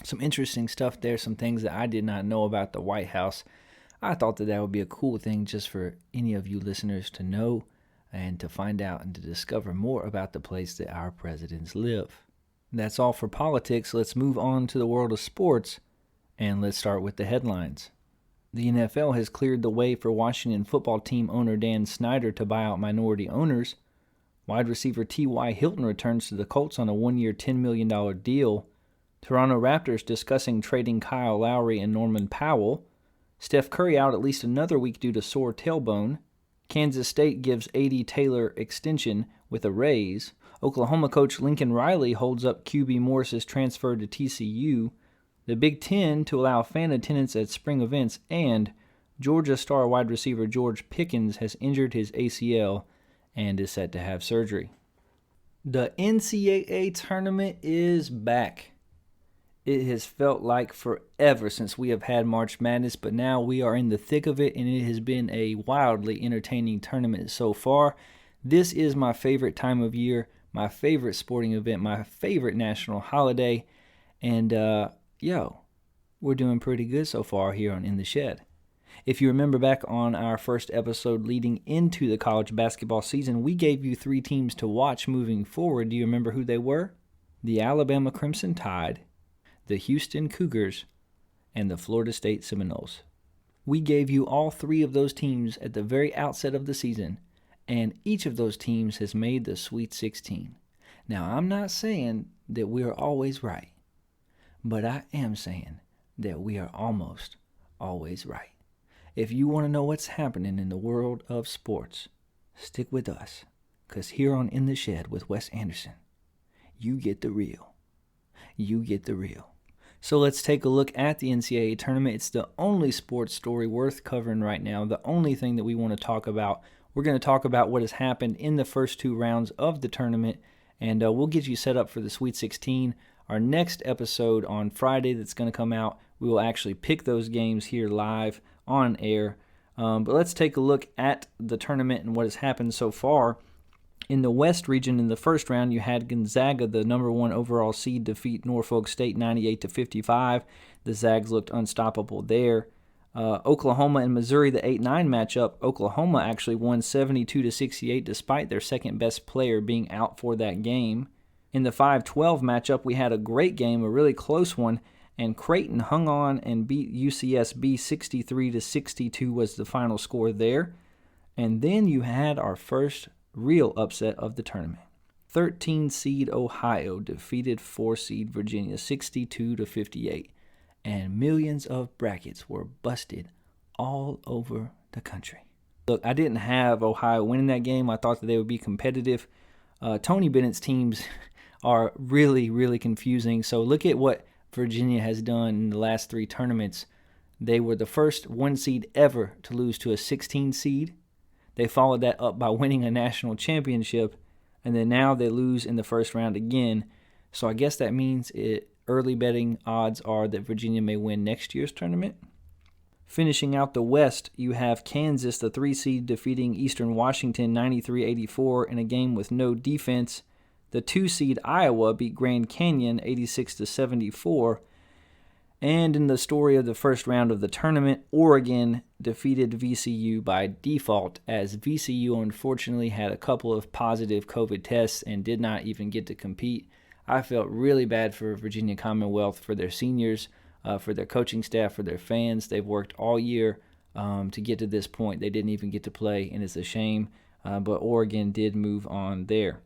Some interesting stuff there, some things that I did not know about the White House. I thought that would be a cool thing just for any of you listeners to know and to find out and to discover more about the place that our presidents live. That's all for politics. Let's move on to the world of sports, and let's start with the headlines. The NFL has cleared the way for Washington football team owner Dan Snyder to buy out minority owners. Wide receiver T.Y. Hilton returns to the Colts on a one-year $10 million deal. Toronto Raptors discussing trading Kyle Lowry and Norman Powell. Steph Curry out at least another week due to sore tailbone. Kansas State gives A.D. Taylor extension with a raise. Oklahoma coach Lincoln Riley holds up QB Morris's transfer to TCU. The Big Ten to allow fan attendance at spring events. And Georgia star wide receiver George Pickens has injured his ACL and is set to have surgery. The NCAA tournament is back. It has felt like forever since we have had March Madness, but now we are in the thick of it, and it has been a wildly entertaining tournament so far. This is my favorite time of year, my favorite sporting event, my favorite national holiday, and we're doing pretty good so far here on In the Shed. If you remember back on our first episode leading into the college basketball season, we gave you 3 teams to watch moving forward. Do you remember who they were? The Alabama Crimson Tide, the Houston Cougars, and the Florida State Seminoles. We gave you all 3 of those teams at the very outset of the season, and each of those teams has made the Sweet 16. Now, I'm not saying that we are always right, but I am saying that we are almost always right. If you want to know what's happening in the world of sports, stick with us, because here on In the Shed with Wes Anderson, you get the real. You get the real. So let's take a look at the NCAA tournament. It's the only sports story worth covering right now, the only thing that we want to talk about. We're going to talk about what has happened in the first 2 rounds of the tournament, and we'll get you set up for the Sweet 16. Our next episode on Friday that's going to come out, we will actually pick those games here live on air. But let's take a look at the tournament and what has happened so far. In the West region, in the first round, you had Gonzaga, the number 1 overall seed, defeat Norfolk State 98-55. The Zags looked unstoppable there. Oklahoma and Missouri, the 8-9 matchup. Oklahoma actually won 72-68 despite their second-best player being out for that game. In the 5-12 matchup, we had a great game, a really close one, and Creighton hung on and beat UCSB 63-62 was the final score there. And then you had our first real upset of the tournament. 13-seed Ohio defeated 4-seed Virginia 62-58, and millions of brackets were busted all over the country. Look, I didn't have Ohio winning that game. I thought that they would be competitive. Tony Bennett's teams are really, really confusing. So look at what Virginia has done in the last 3 tournaments. They were the first 1 seed ever to lose to a 16 seed. They followed that up by winning a national championship, and then now they lose in the first round again. So I guess that means early betting odds are that Virginia may win next year's tournament. Finishing out the West, you have Kansas, the 3 seed, defeating Eastern Washington 93-84 in a game with no defense. The 2 seed Iowa beat Grand Canyon 86-74. And in the story of the first round of the tournament, Oregon defeated VCU by default, as VCU unfortunately had a couple of positive COVID tests and did not even get to compete. I felt really bad for Virginia Commonwealth, for their seniors, for their coaching staff, for their fans. They've worked all year to get to this point. They didn't even get to play, and it's a shame, but Oregon did move on there.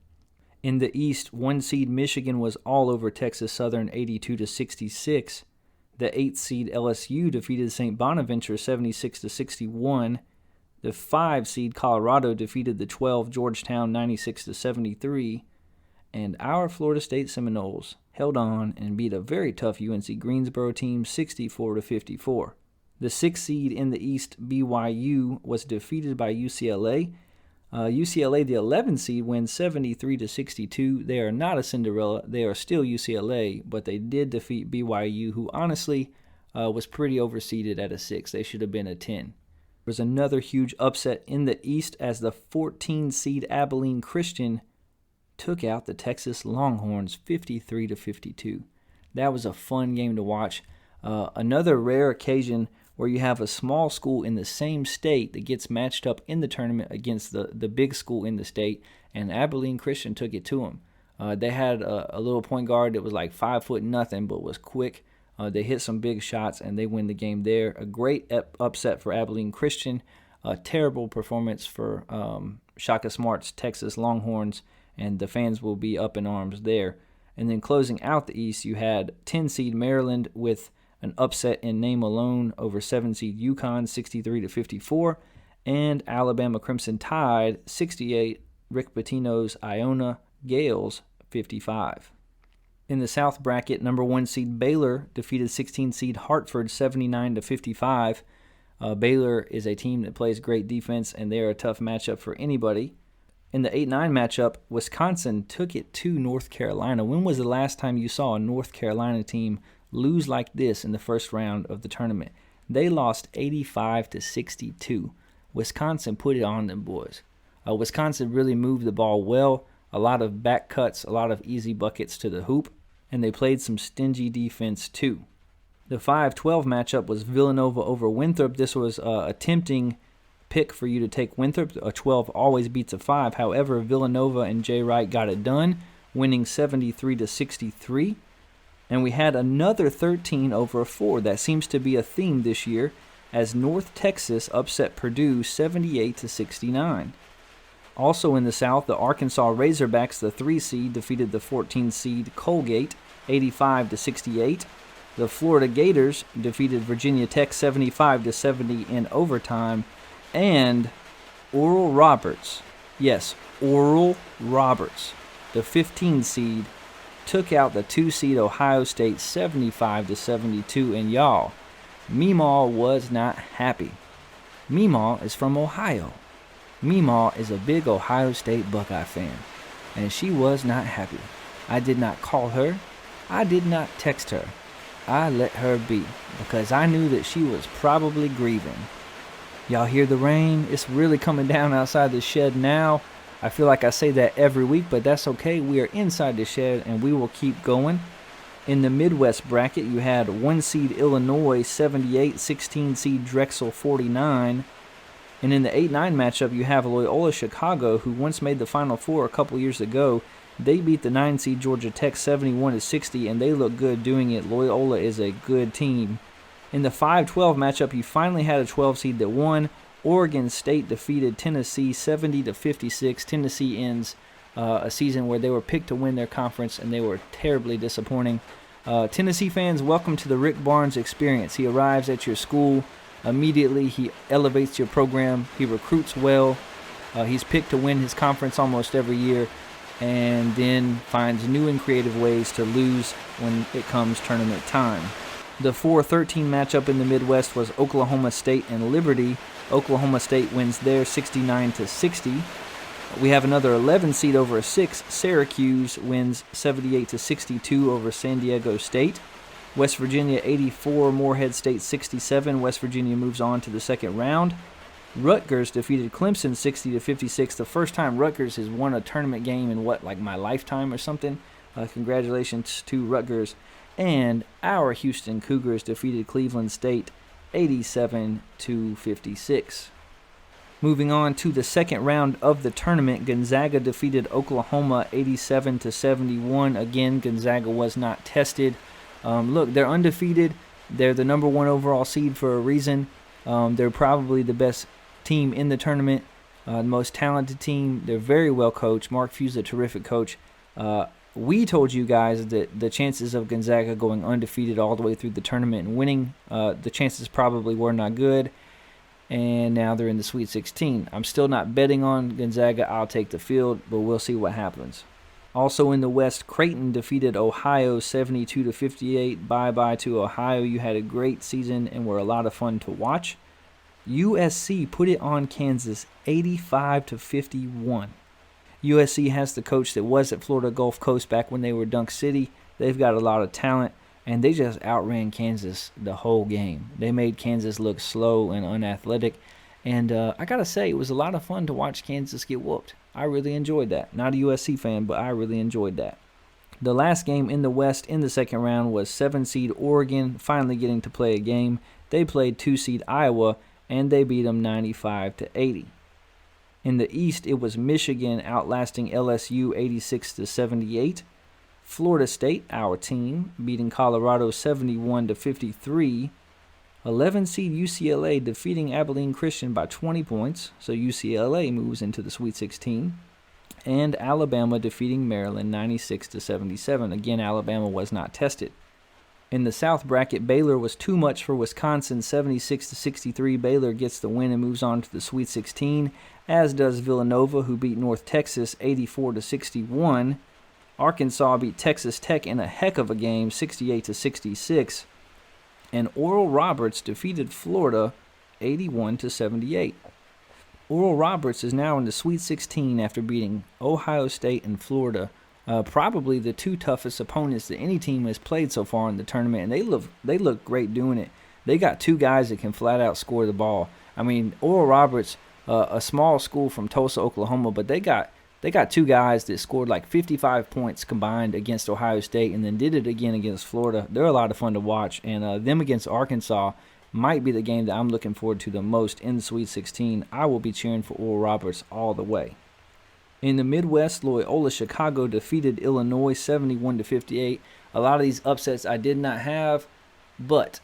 In the East, 1 seed Michigan was all over Texas Southern 82-66. The 8th seed LSU defeated St. Bonaventure 76-61. The 5 seed Colorado defeated the 12 Georgetown 96-73. And our Florida State Seminoles held on and beat a very tough UNC Greensboro team 64-54. The 6th seed in the East, BYU, was defeated by UCLA. UCLA, the 11th seed, wins 73-62. They are not a Cinderella. They are still UCLA, but they did defeat BYU, who honestly was pretty overseeded at a 6. They should have been a 10. There was another huge upset in the East as the 14 seed Abilene Christian took out the Texas Longhorns 53-52. That was a fun game to watch. Another rare occasion where you have a small school in the same state that gets matched up in the tournament against the big school in the state, and Abilene Christian took it to them. They had a little point guard that was like 5'0", but was quick. They hit some big shots, and they win the game there. A great upset for Abilene Christian. A terrible performance for Shaka Smart's Texas Longhorns, and the fans will be up in arms there. And then closing out the East, you had 10 seed Maryland with an upset in name alone over 7 seed UConn 63-54, and Alabama Crimson Tide 68, Rick Pitino's Iona Gales 55. In the South bracket, number 1 seed Baylor defeated 16 seed Hartford 79-55. Baylor is a team that plays great defense, and they're a tough matchup for anybody. In the 8-9 matchup, Wisconsin took it to North Carolina. When was the last time you saw a North Carolina team lose like this in the first round of the tournament? They lost 85-62. Wisconsin put it on them boys. Wisconsin really moved the ball well. A lot of back cuts, a lot of easy buckets to the hoop, and they played some stingy defense too. The 5-12 matchup was Villanova over Winthrop. This was a tempting pick for you to take Winthrop. A 12 always beats a 5. However, Villanova and Jay Wright got it done, winning 73-63. And we had another 13 over a 4. That seems to be a theme this year, as North Texas upset Purdue 78-69. Also in the South, the Arkansas Razorbacks, the 3 seed, defeated the 14 seed Colgate 85-68. The Florida Gators defeated Virginia Tech 75-70 in overtime. And Oral Roberts, yes, Oral Roberts, the 15 seed, took out the 2 seed Ohio State 75-72. And y'all, Meemaw was not happy. Meemaw is from Ohio. Meemaw is a big Ohio State Buckeye fan, and she was not happy. I did not call her. I did not text her. I let her be, because I knew that she was probably grieving. Y'all hear the rain? It's really coming down outside the shed now. I feel like I say that every week, but that's okay. We are inside the shed, and we will keep going. In the Midwest bracket, you had 1 seed Illinois 78, 16 seed Drexel 49. And in the 8-9 matchup, you have Loyola Chicago, who once made the Final Four a couple years ago. They beat the 9 seed Georgia Tech 71-60, and they look good doing it. Loyola is a good team. In the 5-12 matchup, you finally had a 12 seed that won. Oregon State defeated Tennessee 70-56. Tennessee ends a season where they were picked to win their conference, and they were terribly disappointing. Tennessee fans, welcome to the Rick Barnes experience. He arrives at your school. Immediately, he elevates your program. He recruits well. He's picked to win his conference almost every year, and then finds new and creative ways to lose when it comes tournament time. The 4-13 matchup in the Midwest was Oklahoma State and Liberty. Oklahoma State wins there 69-60. We have another 11 seed over a 6. Syracuse wins 78-62 over San Diego State. West Virginia 84, Morehead State 67. West Virginia moves on to the second round. Rutgers defeated Clemson 60-56. The first time Rutgers has won a tournament game in my lifetime or something. Congratulations to Rutgers. And our Houston Cougars defeated Cleveland State 87-56. Moving on to the second round of the tournament, Gonzaga defeated Oklahoma 87-71. Again, Gonzaga was not tested. Look, they're undefeated. They're the number 1 overall seed for a reason. They're probably the best team in the tournament, the most talented team. They're very well coached. Mark Few's a terrific coach. We told you guys that the chances of Gonzaga going undefeated all the way through the tournament and winning, the chances probably were not good. And now they're in the Sweet 16. I'm still not betting on Gonzaga. I'll take the field, but we'll see what happens. Also in the West, Creighton defeated Ohio 72-58. Bye-bye to Ohio. You had a great season and were a lot of fun to watch. USC put it on Kansas 85-51. USC has the coach that was at Florida Gulf Coast back when they were Dunk City. They've got a lot of talent, and they just outran Kansas the whole game. They made Kansas look slow and unathletic, and I got to say, it was a lot of fun to watch Kansas get whooped. I really enjoyed that. Not a USC fan, but I really enjoyed that. The last game in the West in the second round was 7 seed Oregon finally getting to play a game. They played 2 seed Iowa, and they beat them 95-80. In the East, it was Michigan outlasting LSU 86-78. Florida State, our team, beating Colorado 71-53. 11 seed UCLA defeating Abilene Christian by 20 points, so UCLA moves into the Sweet 16. And Alabama defeating Maryland 96-77. Again, Alabama was not tested. In the South bracket, Baylor was too much for Wisconsin 76-63. Baylor gets the win and moves on to the Sweet 16, as does Villanova, who beat North Texas 84-61. Arkansas beat Texas Tech in a heck of a game 68-66. And Oral Roberts defeated Florida 81-78. Oral Roberts is now in the Sweet 16 after beating Ohio State and Florida, probably the 2 toughest opponents that any team has played so far in the tournament, and they look great doing it. They got 2 guys that can flat out score the ball. I mean, Oral Roberts, a small school from Tulsa, Oklahoma, but they got 2 guys that scored like 55 points combined against Ohio State and then did it again against Florida. They're a lot of fun to watch, and them against Arkansas might be the game that I'm looking forward to the most in the Sweet 16. I will be cheering for Oral Roberts all the way. In the Midwest, Loyola Chicago defeated Illinois 71-58. A lot of these upsets I did not have, but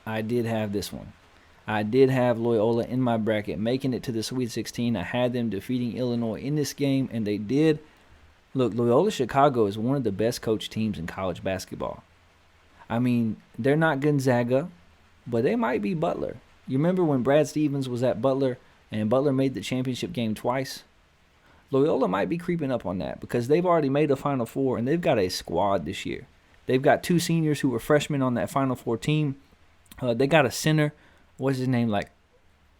I did have this one. I did have Loyola in my bracket, making it to the Sweet 16. I had them defeating Illinois in this game, and they did. Look, Loyola Chicago is one of the best coached teams in college basketball. I mean, they're not Gonzaga, but they might be Butler. You remember when Brad Stevens was at Butler, and Butler made the championship game twice? Loyola might be creeping up on that because they've already made the Final Four, and they've got a squad this year. They've got 2 seniors who were freshmen on that Final Four team. They got a center. What's his name? Like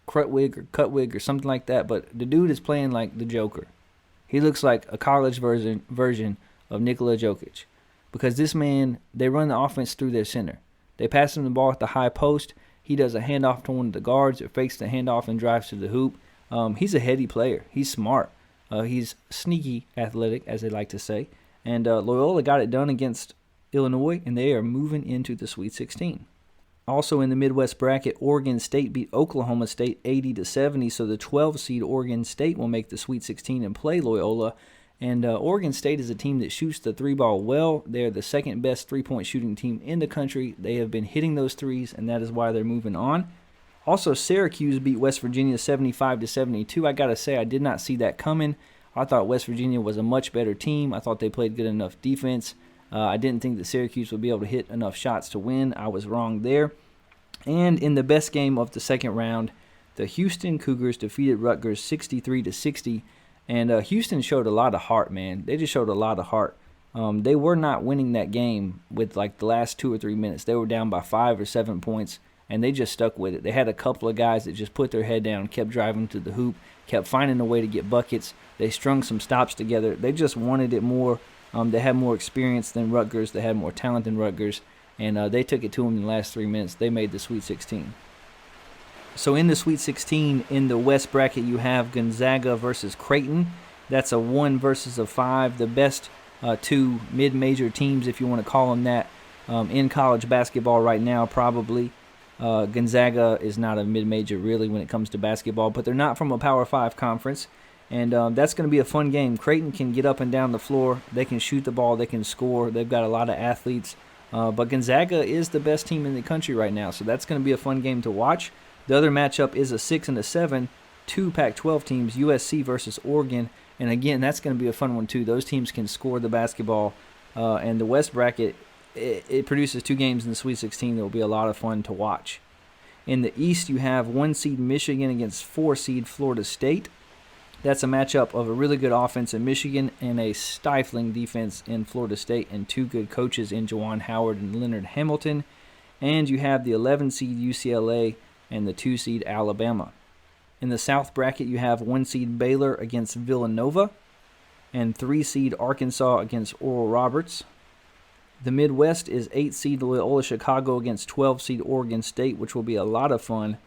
Cutwig or something like that. But the dude is playing like the Joker. He looks like a college version of Nikola Jokic. Because this man, they run the offense through their center. They pass him the ball at the high post. He does a handoff to one of the guards. It fakes the handoff and drives to the hoop. He's a heady player. He's smart. He's sneaky athletic, as they like to say. And Loyola got it done against Illinois, and they are moving into the Sweet 16. Also in the Midwest bracket, Oregon State beat Oklahoma State 80-70, so the 12-seed Oregon State will make the Sweet 16 and play Loyola. And Oregon State is a team that shoots the 3-ball well. They're the second best 3-point shooting team in the country. They have been hitting those threes, and that is why they're moving on. Also, Syracuse beat West Virginia 75-72. I got to say, I did not see that coming. I thought West Virginia was a much better team. I thought they played good enough defense. I didn't think that Syracuse would be able to hit enough shots to win. I was wrong there. And in the best game of the second round, the Houston Cougars defeated Rutgers 63-60. And Houston showed a lot of heart, man. They just showed a lot of heart. They were not winning that game with like the last 2 or 3 minutes. They were down by 5 or 7 points, and they just stuck with it. They had a couple of guys that just put their head down, kept driving to the hoop, kept finding a way to get buckets. They strung some stops together. They just wanted it more. They had more experience than Rutgers. They had more talent than Rutgers. And they took it to them in the last 3 minutes. They made the Sweet 16. So in the Sweet 16, in the West bracket, you have Gonzaga versus Creighton. That's a 1 versus a 5. The best 2 mid-major teams, if you want to call them that, in college basketball right now, probably. Gonzaga is not a mid-major, really, when it comes to basketball. But they're not from a Power 5 conference. And that's going to be a fun game. Creighton can get up and down the floor. They can shoot the ball. They can score. They've got a lot of athletes. But Gonzaga is the best team in the country right now. So that's going to be a fun game to watch. The other matchup is a 6 and a 7, 2 Pac-12 teams, USC versus Oregon. And again, that's going to be a fun one too. Those teams can score the basketball. And the West bracket, it produces 2 games in the Sweet 16 that will be a lot of fun to watch. In the East, you have 1-seed Michigan against 4-seed Florida State. That's a matchup of a really good offense in Michigan and a stifling defense in Florida State, and 2 good coaches in Juwan Howard and Leonard Hamilton. And you have the 11-seed UCLA and the 2-seed Alabama. In the South bracket, you have 1-seed Baylor against Villanova and 3-seed Arkansas against Oral Roberts. The Midwest is 8-seed Loyola Chicago against 12-seed Oregon State, which will be a lot of fun,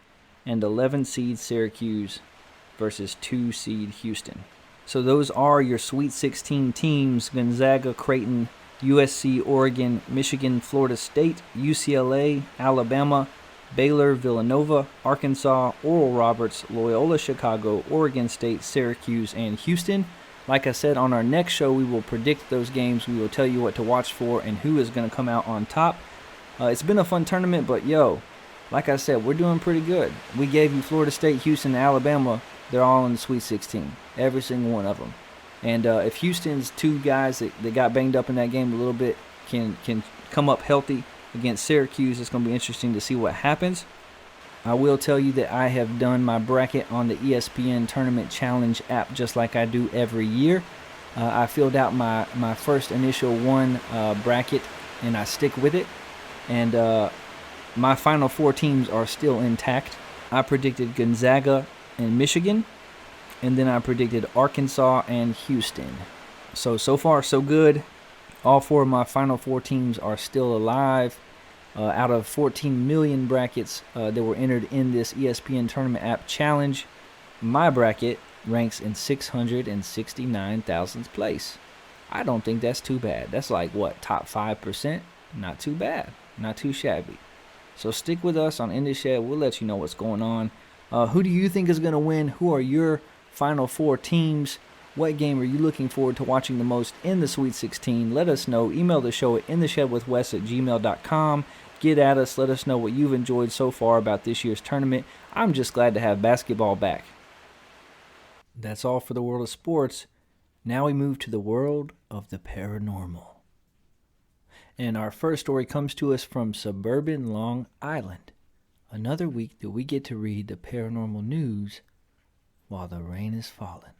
and 11-seed Syracuse versus 2-seed Houston. So those are your Sweet 16 teams: Gonzaga, Creighton, USC, Oregon, Michigan, Florida State, UCLA, Alabama, Baylor, Villanova, Arkansas, Oral Roberts, Loyola Chicago, Oregon State, Syracuse, and Houston. Like I said, on our next show, we will predict those games. We will tell you what to watch for and who is going to come out on top. It's been a fun tournament, but like I said, we're doing pretty good. We gave you Florida State, Houston, and Alabama. They're all in the Sweet 16, every single one of them. And if Houston's 2 guys that got banged up in that game a little bit can come up healthy against Syracuse, it's going to be interesting to see what happens. I will tell you that I have done my bracket on the ESPN Tournament Challenge app just like I do every year. I filled out my first initial 1 bracket, and I stick with it. And my final 4 teams are still intact. I predicted Gonzaga and Michigan, and then I predicted Arkansas and Houston. So far, so good. All 4 of my final 4 teams are still alive. Out of 14 million brackets that were entered in this ESPN Tournament app challenge, my bracket ranks in 669,000th place. I don't think that's too bad. That's like, what, top 5%? Not too bad. Not too shabby. So stick with us on In the Shed. We'll let you know what's going on. Who do you think is going to win? Who are your final 4 teams? What game are you looking forward to watching the most in the Sweet 16? Let us know. Email the show at intheshedwithwes@gmail.com. Get at us. Let us know what you've enjoyed so far about this year's tournament. I'm just glad to have basketball back. That's all for the world of sports. Now we move to the world of the paranormal. And our first story comes to us from suburban Long Island. Another week that we get to read the paranormal news while the rain is falling.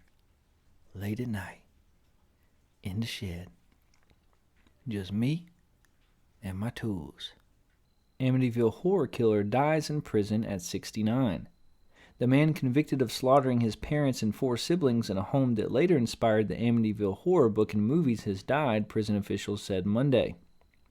Late at night. In the shed. Just me and my tools. Amityville Horror killer dies in prison at 69. The man convicted of slaughtering his parents and 4 siblings in a home that later inspired the Amityville Horror book and movies has died, prison officials said Monday.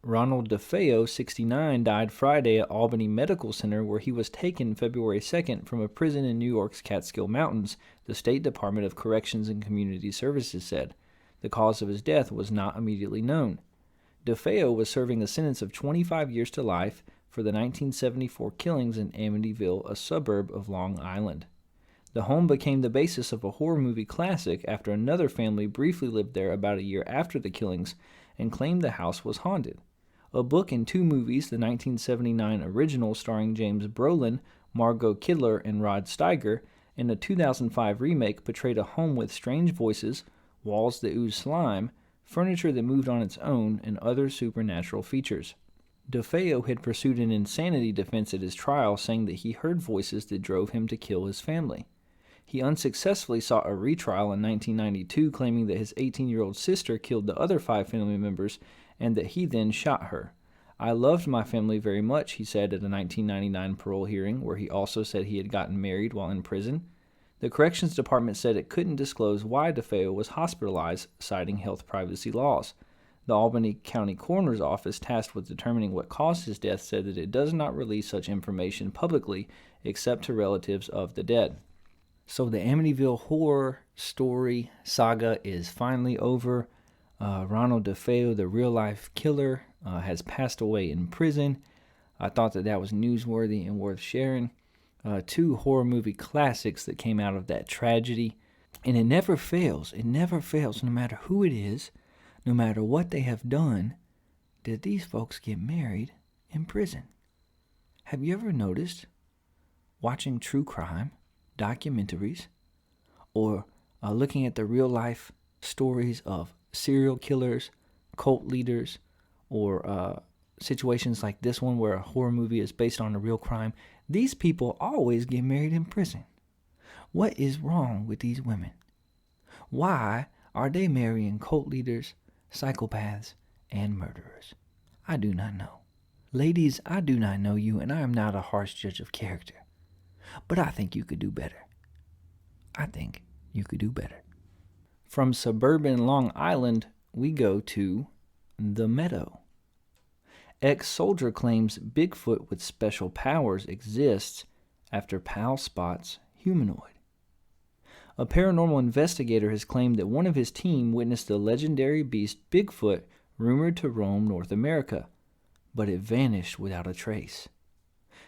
Ronald DeFeo, 69, died Friday at Albany Medical Center, where he was taken February 2nd from a prison in New York's Catskill Mountains, the State Department of Corrections and Community Services said. The cause of his death was not immediately known. DeFeo was serving a sentence of 25 years to life for the 1974 killings in Amityville, a suburb of Long Island. The home became the basis of a horror movie classic after another family briefly lived there about a year after the killings and claimed the house was haunted. A book and 2 movies, the 1979 original starring James Brolin, Margot Kidder, and Rod Steiger, and a 2005 remake portrayed a home with strange voices, walls that ooze slime, furniture that moved on its own, and other supernatural features. DeFeo had pursued an insanity defense at his trial, saying that he heard voices that drove him to kill his family. He unsuccessfully sought a retrial in 1992, claiming that his 18-year-old sister killed the other 5 family members and that he then shot her. I loved my family very much, he said at a 1999 parole hearing, where he also said he had gotten married while in prison. The Corrections Department said it couldn't disclose why DeFeo was hospitalized, citing health privacy laws. The Albany County Coroner's Office, tasked with determining what caused his death, said that it does not release such information publicly except to relatives of the dead. So the Amityville Horror story saga is finally over. Ronald DeFeo, the real-life killer, has passed away in prison. I thought that was newsworthy and worth sharing. 2 horror movie classics that came out of that tragedy. And it never fails, no matter who it is, no matter what they have done, that these folks get married in prison. Have you ever noticed, watching true crime documentaries, or looking at the real-life stories of serial killers, cult leaders, or situations like this one where a horror movie is based on a real crime, these people always get married in prison. What is wrong with these women? Why are they marrying cult leaders, psychopaths, and murderers? I do not know. Ladies, I do not know you, and I am not a harsh judge of character. But I think you could do better. From suburban Long Island, we go to the Meadow. Ex-soldier claims Bigfoot with special powers exists after pal spots humanoid. A paranormal investigator has claimed that one of his team witnessed the legendary beast Bigfoot rumored to roam North America, but it vanished without a trace.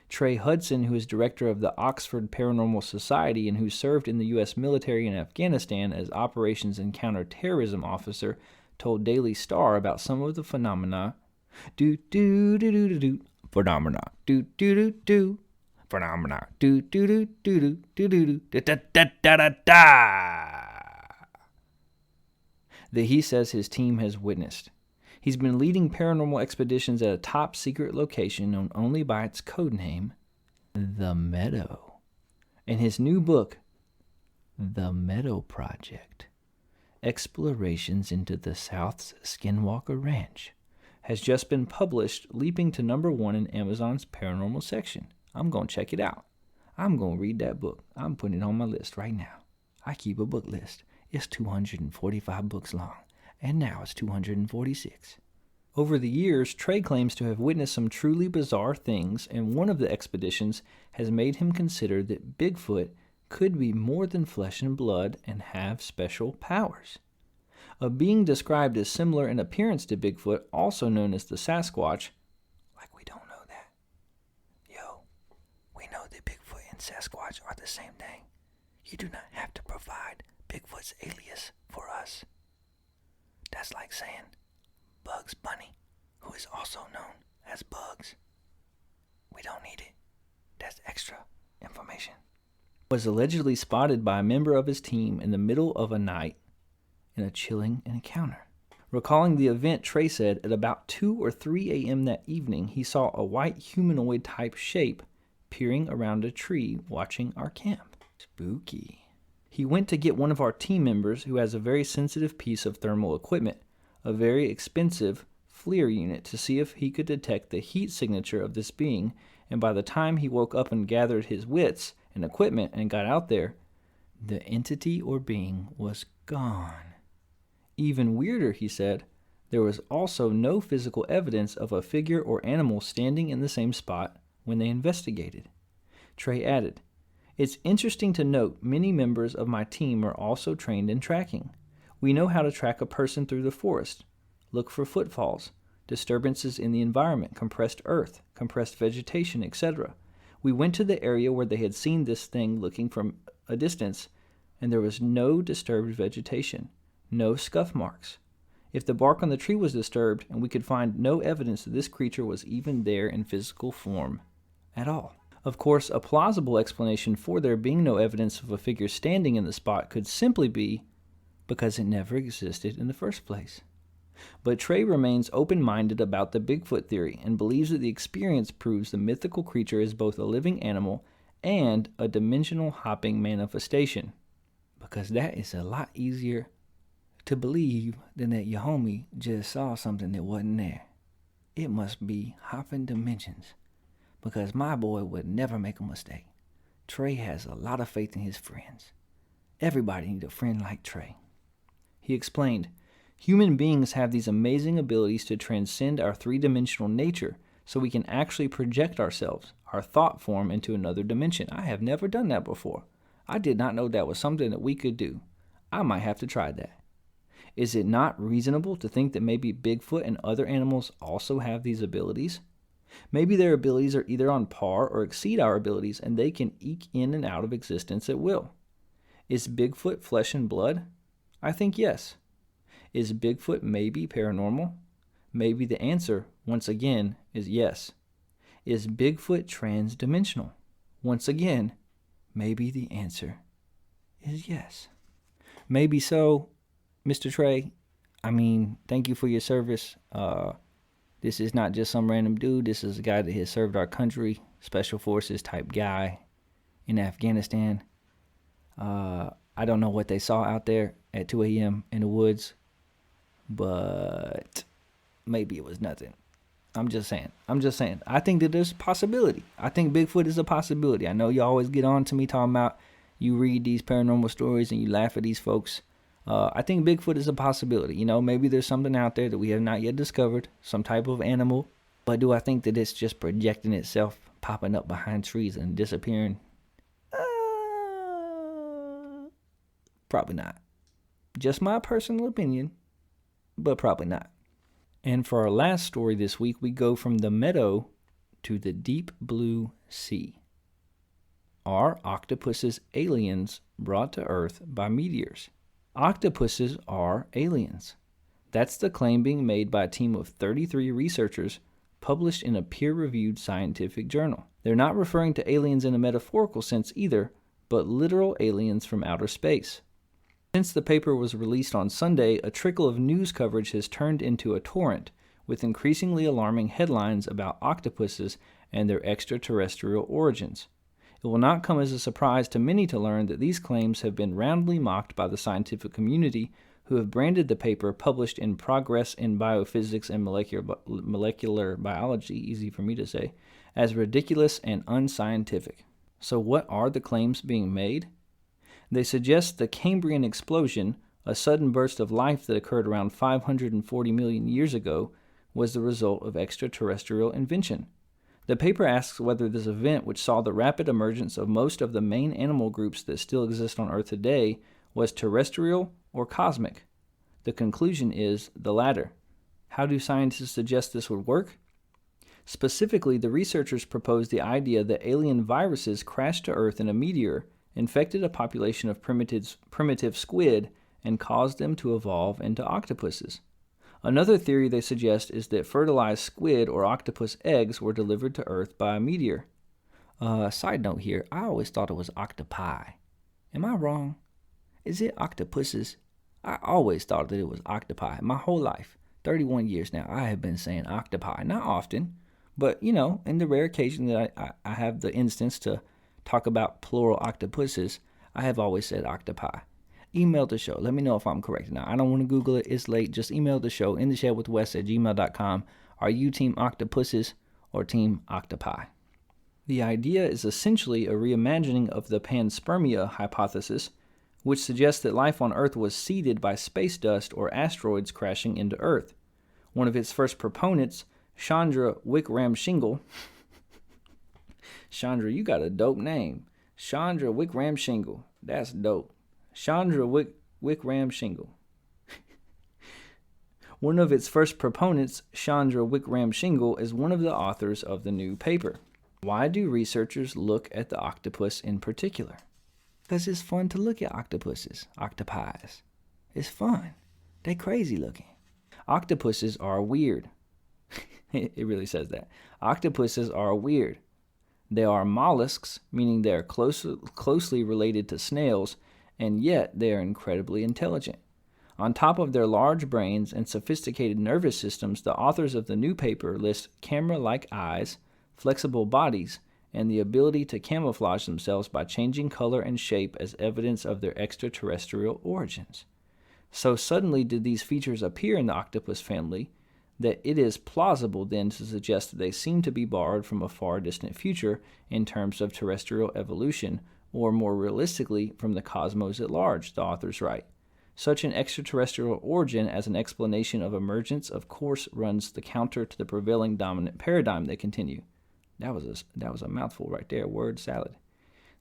Trey Hudson, who is director of the Oxford Paranormal Society and who served in the U.S. military in Afghanistan as Operations and Counterterrorism Officer, told Daily Star about some of the phenomena. Phenomena. Phenomena. That he says his team has witnessed. He's been leading paranormal expeditions at a top secret location known only by its code name, The Meadow. In his new book, The Meadow Project, Explorations into the South's Skinwalker Ranch, has just been published, leaping to number 1 in Amazon's paranormal section. I'm going to check it out. I'm going to read that book. I'm putting it on my list right now. I keep a book list. It's 245 books long. And now it's 246. Over the years, Trey claims to have witnessed some truly bizarre things, and one of the expeditions has made him consider that Bigfoot could be more than flesh and blood and have special powers. A being described as similar in appearance to Bigfoot, also known as the Sasquatch, like we don't know that. Yo, we know that Bigfoot and Sasquatch are the same thing. You do not have to provide Bigfoot's alias for us. That's like saying Bugs Bunny, who is also known as Bugs. We don't need it. That's extra information. Was allegedly spotted by a member of his team in the middle of a night in a chilling encounter. Recalling the event, Trey said at about 2 or 3 a.m. that evening, he saw a white humanoid-type shape peering around a tree watching our camp. Spooky. He went to get one of our team members who has a very sensitive piece of thermal equipment, a very expensive FLIR unit, to see if he could detect the heat signature of this being, and by the time he woke up and gathered his wits and equipment and got out there, the entity or being was gone. Even weirder, he said, there was also no physical evidence of a figure or animal standing in the same spot when they investigated. Trey added, "It's interesting to note many members of my team are also trained in tracking. We know how to track a person through the forest, look for footfalls, disturbances in the environment, compressed earth, compressed vegetation, etc. We went to the area where they had seen this thing looking from a distance, and there was no disturbed vegetation. No scuff marks. If the bark on the tree was disturbed, and we could find no evidence that this creature was even there in physical form at all." Of course, a plausible explanation for there being no evidence of a figure standing in the spot could simply be because it never existed in the first place. But Trey remains open-minded about the Bigfoot theory and believes that the experience proves the mythical creature is both a living animal and a dimensional hopping manifestation. Because that is a lot easier to believe than that your homie just saw something that wasn't there. It must be hopping dimensions, because my boy would never make a mistake. Trey has a lot of faith in his friends. Everybody needs a friend like Trey. He explained, "Human beings have these amazing abilities to transcend our three-dimensional nature so we can actually project ourselves, our thought form, into another dimension. I have never done that before. I did not know that was something that we could do. I might have to try that. Is it not reasonable to think that maybe Bigfoot and other animals also have these abilities? Maybe their abilities are either on par or exceed our abilities, and they can eke in and out of existence at will. Is Bigfoot flesh and blood? I think yes. Is Bigfoot maybe paranormal? Maybe the answer, once again, is yes. Is Bigfoot transdimensional? Once again, maybe the answer is yes. Maybe so, Mr. Trey. I mean, thank you for your service. This is not just some random dude. This is a guy that has served our country, special forces type guy in Afghanistan. I don't know what they saw out there at 2 a.m. in the woods, but maybe it was nothing. I'm just saying. I think that there's a possibility. I think Bigfoot is a possibility. I know you always get on to me talking about you read these paranormal stories and you laugh at these folks. I think Bigfoot is a possibility. You know, maybe there's something out there that we have not yet discovered, some type of animal. But do I think that it's just projecting itself, popping up behind trees and disappearing? Probably not. Just my personal opinion, but probably not. And for our last story this week, we go from the meadow to the deep blue sea. Are octopuses aliens brought to Earth by meteors? Octopuses are aliens. That's the claim being made by a team of 33 researchers published in a peer-reviewed scientific journal. They're not referring to aliens in a metaphorical sense either, but literal aliens from outer space. Since the paper was released on Sunday, a trickle of news coverage has turned into a torrent, with increasingly alarming headlines about octopuses and their extraterrestrial origins. It will not come as a surprise to many to learn that these claims have been roundly mocked by the scientific community, who have branded the paper, published in Progress in Biophysics and Molecular Biology, easy for me to say, as ridiculous and unscientific. So what are the claims being made? They suggest the Cambrian explosion, a sudden burst of life that occurred around 540 million years ago, was the result of extraterrestrial invention. The paper asks whether this event, which saw the rapid emergence of most of the main animal groups that still exist on Earth today, was terrestrial or cosmic. The conclusion is the latter. How do scientists suggest this would work? Specifically, the researchers proposed the idea that alien viruses crashed to Earth in a meteor, infected a population of primitive squid, and caused them to evolve into octopuses. Another theory they suggest is that fertilized squid or octopus eggs were delivered to Earth by a meteor. Side note here, I always thought it was octopi. Am I wrong? Is it octopuses? I always thought that it was octopi. My whole life, 31 years now, I have been saying octopi. Not often, but, in the rare occasion that I have the instance to talk about plural octopuses, I have always said octopi. Email the show. Let me know if I'm correct. Now, I don't want to Google it. It's late. Just email the show, intheshedwithwes@gmail.com. Are you team octopuses or team octopi? The idea is essentially a reimagining of the panspermia hypothesis, which suggests that life on Earth was seeded by space dust or asteroids crashing into Earth. One of its first proponents, Chandra Wickramasinghe. Chandra, you got a dope name. Chandra Wickramasinghe. That's dope. Chandra Wickramasinghe. One of its first proponents, Chandra Wickramasinghe, is one of the authors of the new paper. Why do researchers look at the octopus in particular? Because it's fun to look at octopuses, octopies. It's fun. They crazy looking. Octopuses are weird. It really says that. Octopuses are weird. They are mollusks, meaning they are closely related to snails, and yet they are incredibly intelligent. On top of their large brains and sophisticated nervous systems, the authors of the new paper list camera-like eyes, flexible bodies, and the ability to camouflage themselves by changing color and shape as evidence of their extraterrestrial origins. So suddenly did these features appear in the octopus family that it is plausible then to suggest that they seem to be borrowed from a far distant future in terms of terrestrial evolution, or more realistically, from the cosmos at large, the authors write. Such an extraterrestrial origin as an explanation of emergence, of course, runs the counter to the prevailing dominant paradigm, they continue. That was a mouthful right there, word salad.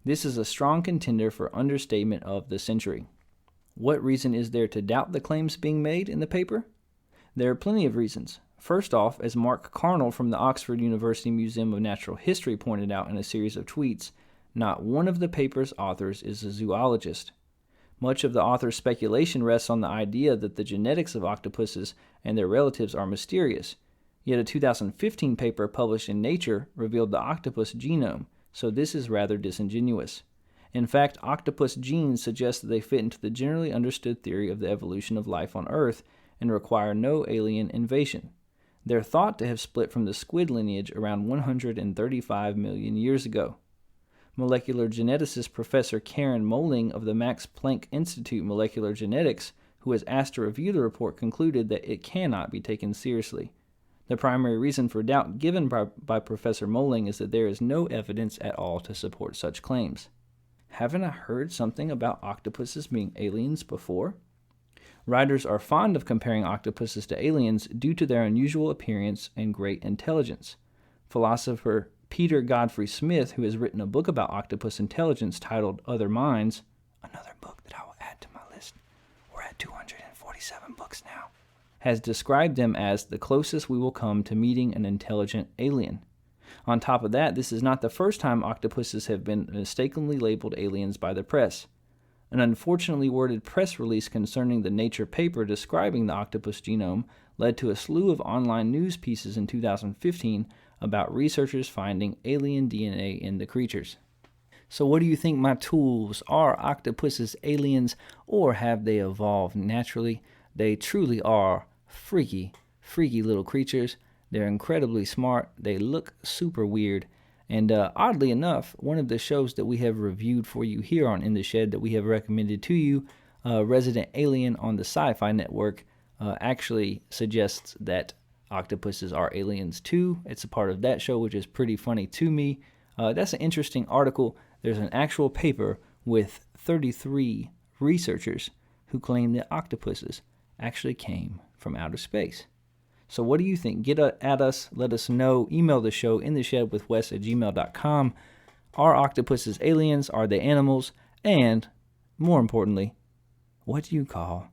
This is a strong contender for understatement of the century. What reason is there to doubt the claims being made in the paper? There are plenty of reasons. First off, as Mark Carnell from the Oxford University Museum of Natural History pointed out in a series of tweets, not one of the paper's authors is a zoologist. Much of the author's speculation rests on the idea that the genetics of octopuses and their relatives are mysterious. Yet a 2015 paper published in Nature revealed the octopus genome, so this is rather disingenuous. In fact, octopus genes suggest that they fit into the generally understood theory of the evolution of life on Earth and require no alien invasion. They're thought to have split from the squid lineage around 135 million years ago. Molecular geneticist Professor Karen Moling of the Max Planck Institute Molecular Genetics, who was asked to review the report, concluded that it cannot be taken seriously. The primary reason for doubt given by Professor Moling is that there is no evidence at all to support such claims. Haven't I heard something about octopuses being aliens before? Writers are fond of comparing octopuses to aliens due to their unusual appearance and great intelligence. Philosopher Peter Godfrey Smith, who has written a book about octopus intelligence titled Other Minds, another book that I will add to my list, we're at 247 books now, has described them as the closest we will come to meeting an intelligent alien. On top of that, this is not the first time octopuses have been mistakenly labeled aliens by the press. An unfortunately worded press release concerning the Nature paper describing the octopus genome led to a slew of online news pieces in 2015 about researchers finding alien DNA in the creatures. So what do you think, my tools? Are octopuses aliens, or have they evolved naturally? They truly are freaky little creatures. They're incredibly smart. They look super weird. And oddly enough, one of the shows that we have reviewed for you here on In the Shed that we have recommended to you, Resident Alien on the Sci-Fi Network, actually suggests that octopuses are aliens too. It's a part of that show, which is pretty funny to me. That's an interesting article. There's an actual paper with 33 researchers who claim that octopuses actually came from outer space. So what do you think? Get at us, let us know. Email the show intheshedwithwes@gmail.com. Are octopuses aliens? Are they animals? And, more importantly, what do you call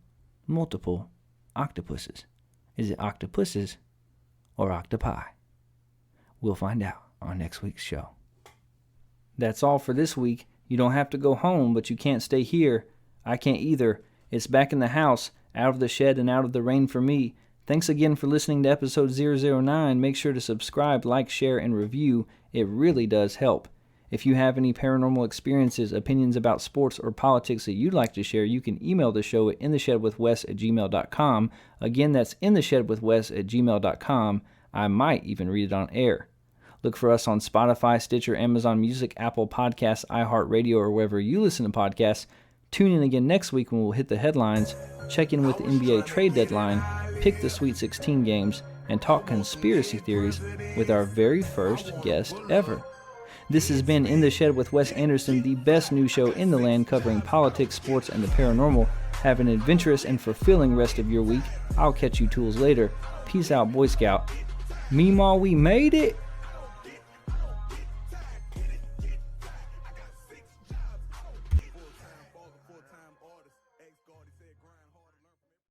multiple octopuses? Is it octopuses or octopi? We'll find out on next week's show. That's all for this week. You don't have to go home, but you can't stay here. I can't either. It's back in the house, out of the shed and out of the rain for me. Thanks again for listening to episode 009. Make sure to subscribe, like, share, and review. It really does help. If you have any paranormal experiences, opinions about sports, or politics that you'd like to share, you can email the show at intheshedwithwes@gmail.com. Again, that's intheshedwithwes@gmail.com. I might even read it on air. Look for us on Spotify, Stitcher, Amazon Music, Apple Podcasts, iHeartRadio, or wherever you listen to podcasts. Tune in again next week when we'll hit the headlines, check in with the NBA trade deadline, pick the Sweet 16 games, and talk conspiracy theories with our very first guest ever. This has been In the Shed with Wes Anderson, the best news show in the land covering politics, sports, and the paranormal. Have an adventurous and fulfilling rest of your week. I'll catch you tools later. Peace out, Boy Scout. Meemaw, we made it!